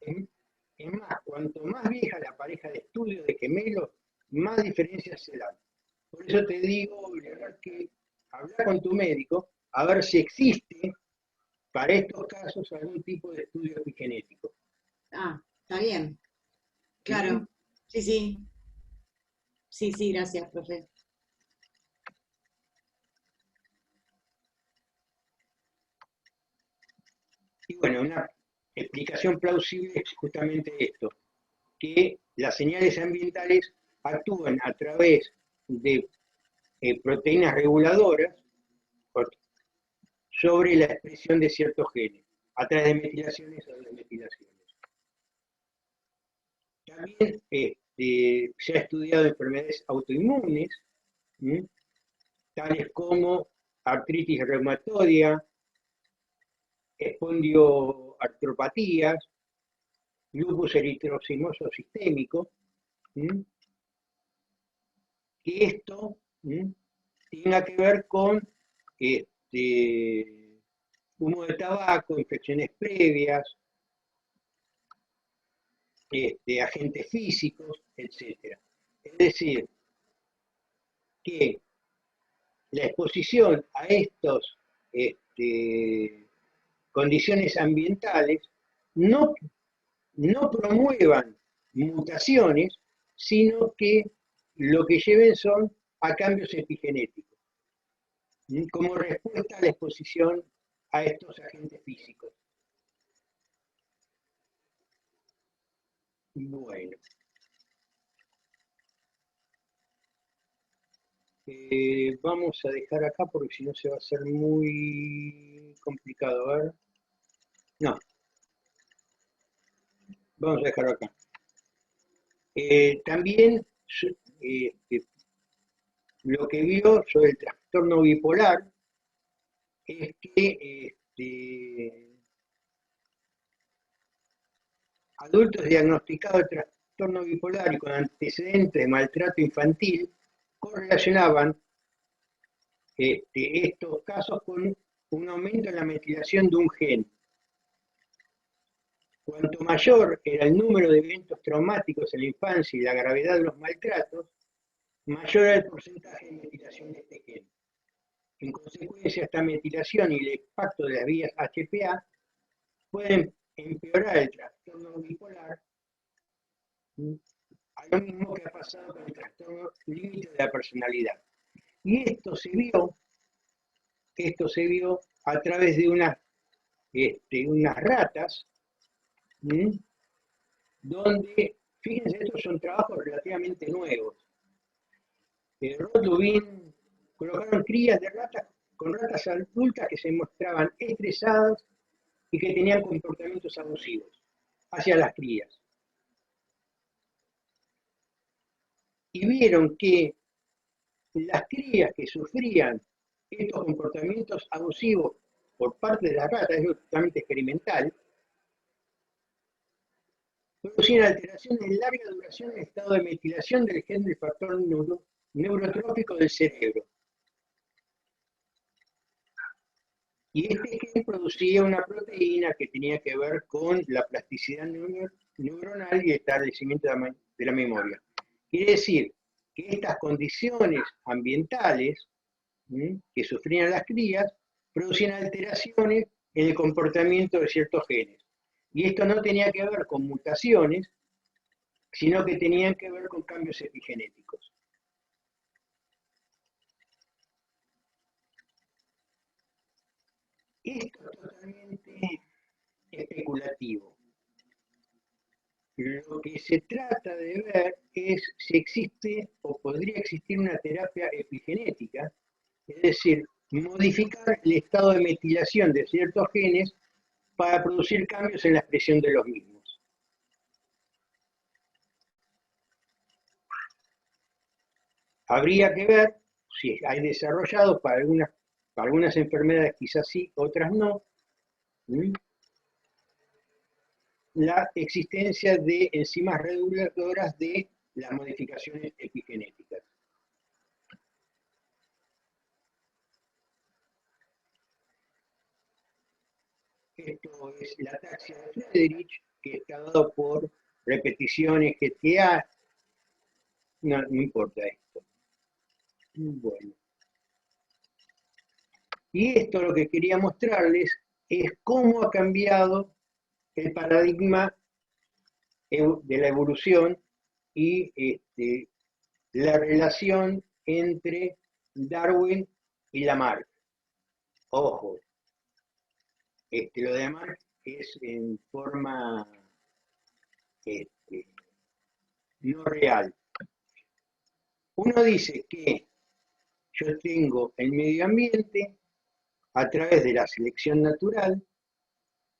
Es más, cuanto más vieja la pareja de estudio de gemelos, más diferencias se dan. Por eso te digo, Leonor, que habla con tu médico a ver si existe para estos casos algún tipo de estudio epigenético. Ah, está bien. Claro. Sí, sí. Sí, sí, gracias, profe. Y bueno, una explicación plausible es justamente esto, que las señales ambientales actúan a través de proteínas reguladoras sobre la expresión de ciertos genes, a través de metilaciones o desmetilaciones. También se ha estudiado enfermedades autoinmunes, tales como artritis reumatoidea, espondioartropatías, lupus eritrocinoso sistémico, que esto tenga que ver con humo de tabaco, infecciones previas, agentes físicos, etc. Es decir, que la exposición a estos condiciones ambientales no promuevan mutaciones, sino que lo que lleven son a cambios epigenéticos, como respuesta a la exposición a estos agentes físicos. Bueno. Vamos a dejar acá porque si no se va a hacer muy complicado. A ver. No. Vamos a dejarlo acá. También lo que vio sobre el trastorno bipolar es que adultos diagnosticados de trastorno bipolar y con antecedentes de maltrato infantil correlacionaban estos casos con un aumento en la metilación de un gen. Cuanto mayor era el número de eventos traumáticos en la infancia y la gravedad de los maltratos, mayor era el porcentaje de metilación de este gen. En consecuencia, esta metilación y el impacto de las vías HPA pueden empeorar el trastorno bipolar, a lo mismo que ha pasado con el trastorno límite de la personalidad. Y esto se vio a través de unas ratas, donde, fíjense, estos son trabajos relativamente nuevos. Rod Lubin colocaron crías de ratas con ratas adultas que se mostraban estresadas y que tenían comportamientos abusivos hacia las crías. Y vieron que las crías que sufrían estos comportamientos abusivos por parte de las ratas, es totalmente experimental, producían alteraciones de larga duración en el estado de metilación del gen del factor neurotrófico del cerebro. Y este gen producía una proteína que tenía que ver con la plasticidad neuronal y el establecimiento de la memoria. Quiere decir que estas condiciones ambientales que sufrían las crías producían alteraciones en el comportamiento de ciertos genes. Y esto no tenía que ver con mutaciones, sino que tenían que ver con cambios epigenéticos. Esto es totalmente especulativo. Lo que se trata de ver es si existe o podría existir una terapia epigenética, es decir, modificar el estado de metilación de ciertos genes para producir cambios en la expresión de los mismos. Habría que ver si hay desarrollado para algunas enfermedades, quizás sí, otras no, la existencia de enzimas reguladoras de las modificaciones epigenéticas. Esto es la ataxia de Friedrich, que está dado por repeticiones GTA. No importa esto. Bueno. Y esto lo que quería mostrarles es cómo ha cambiado el paradigma de la evolución y la relación entre Darwin y Lamarck. Ojo, lo de Lamarck es en forma no real. Uno dice que yo tengo el medio ambiente a través de la selección natural,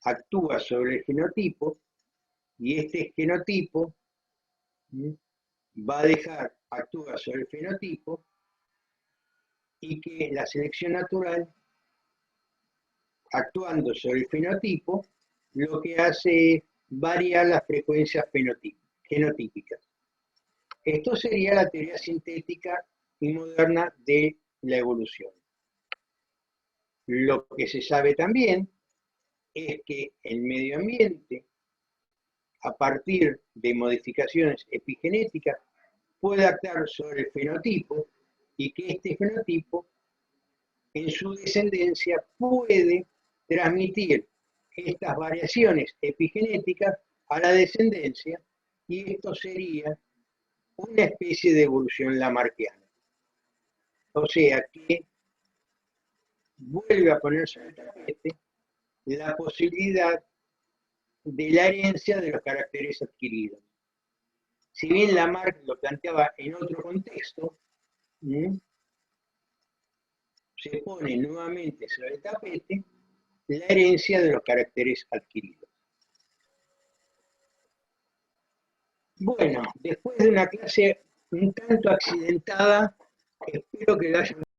actúa sobre el genotipo, y este genotipo va a dejar, actúa sobre el fenotipo, y que la selección natural, actuando sobre el fenotipo, lo que hace es variar las frecuencias genotípicas. Esto sería la teoría sintética y moderna de la evolución. Lo que se sabe también es que el medio ambiente, a partir de modificaciones epigenéticas, puede actuar sobre el fenotipo y que este fenotipo, en su descendencia, puede transmitir estas variaciones epigenéticas a la descendencia, y esto sería una especie de evolución lamarckiana. O sea que vuelve a ponerse en el tapete la posibilidad de la herencia de los caracteres adquiridos. Si bien Lamarck lo planteaba en otro contexto, se pone nuevamente sobre el tapete la herencia de los caracteres adquiridos. Bueno, después de una clase un tanto accidentada, espero que la hayan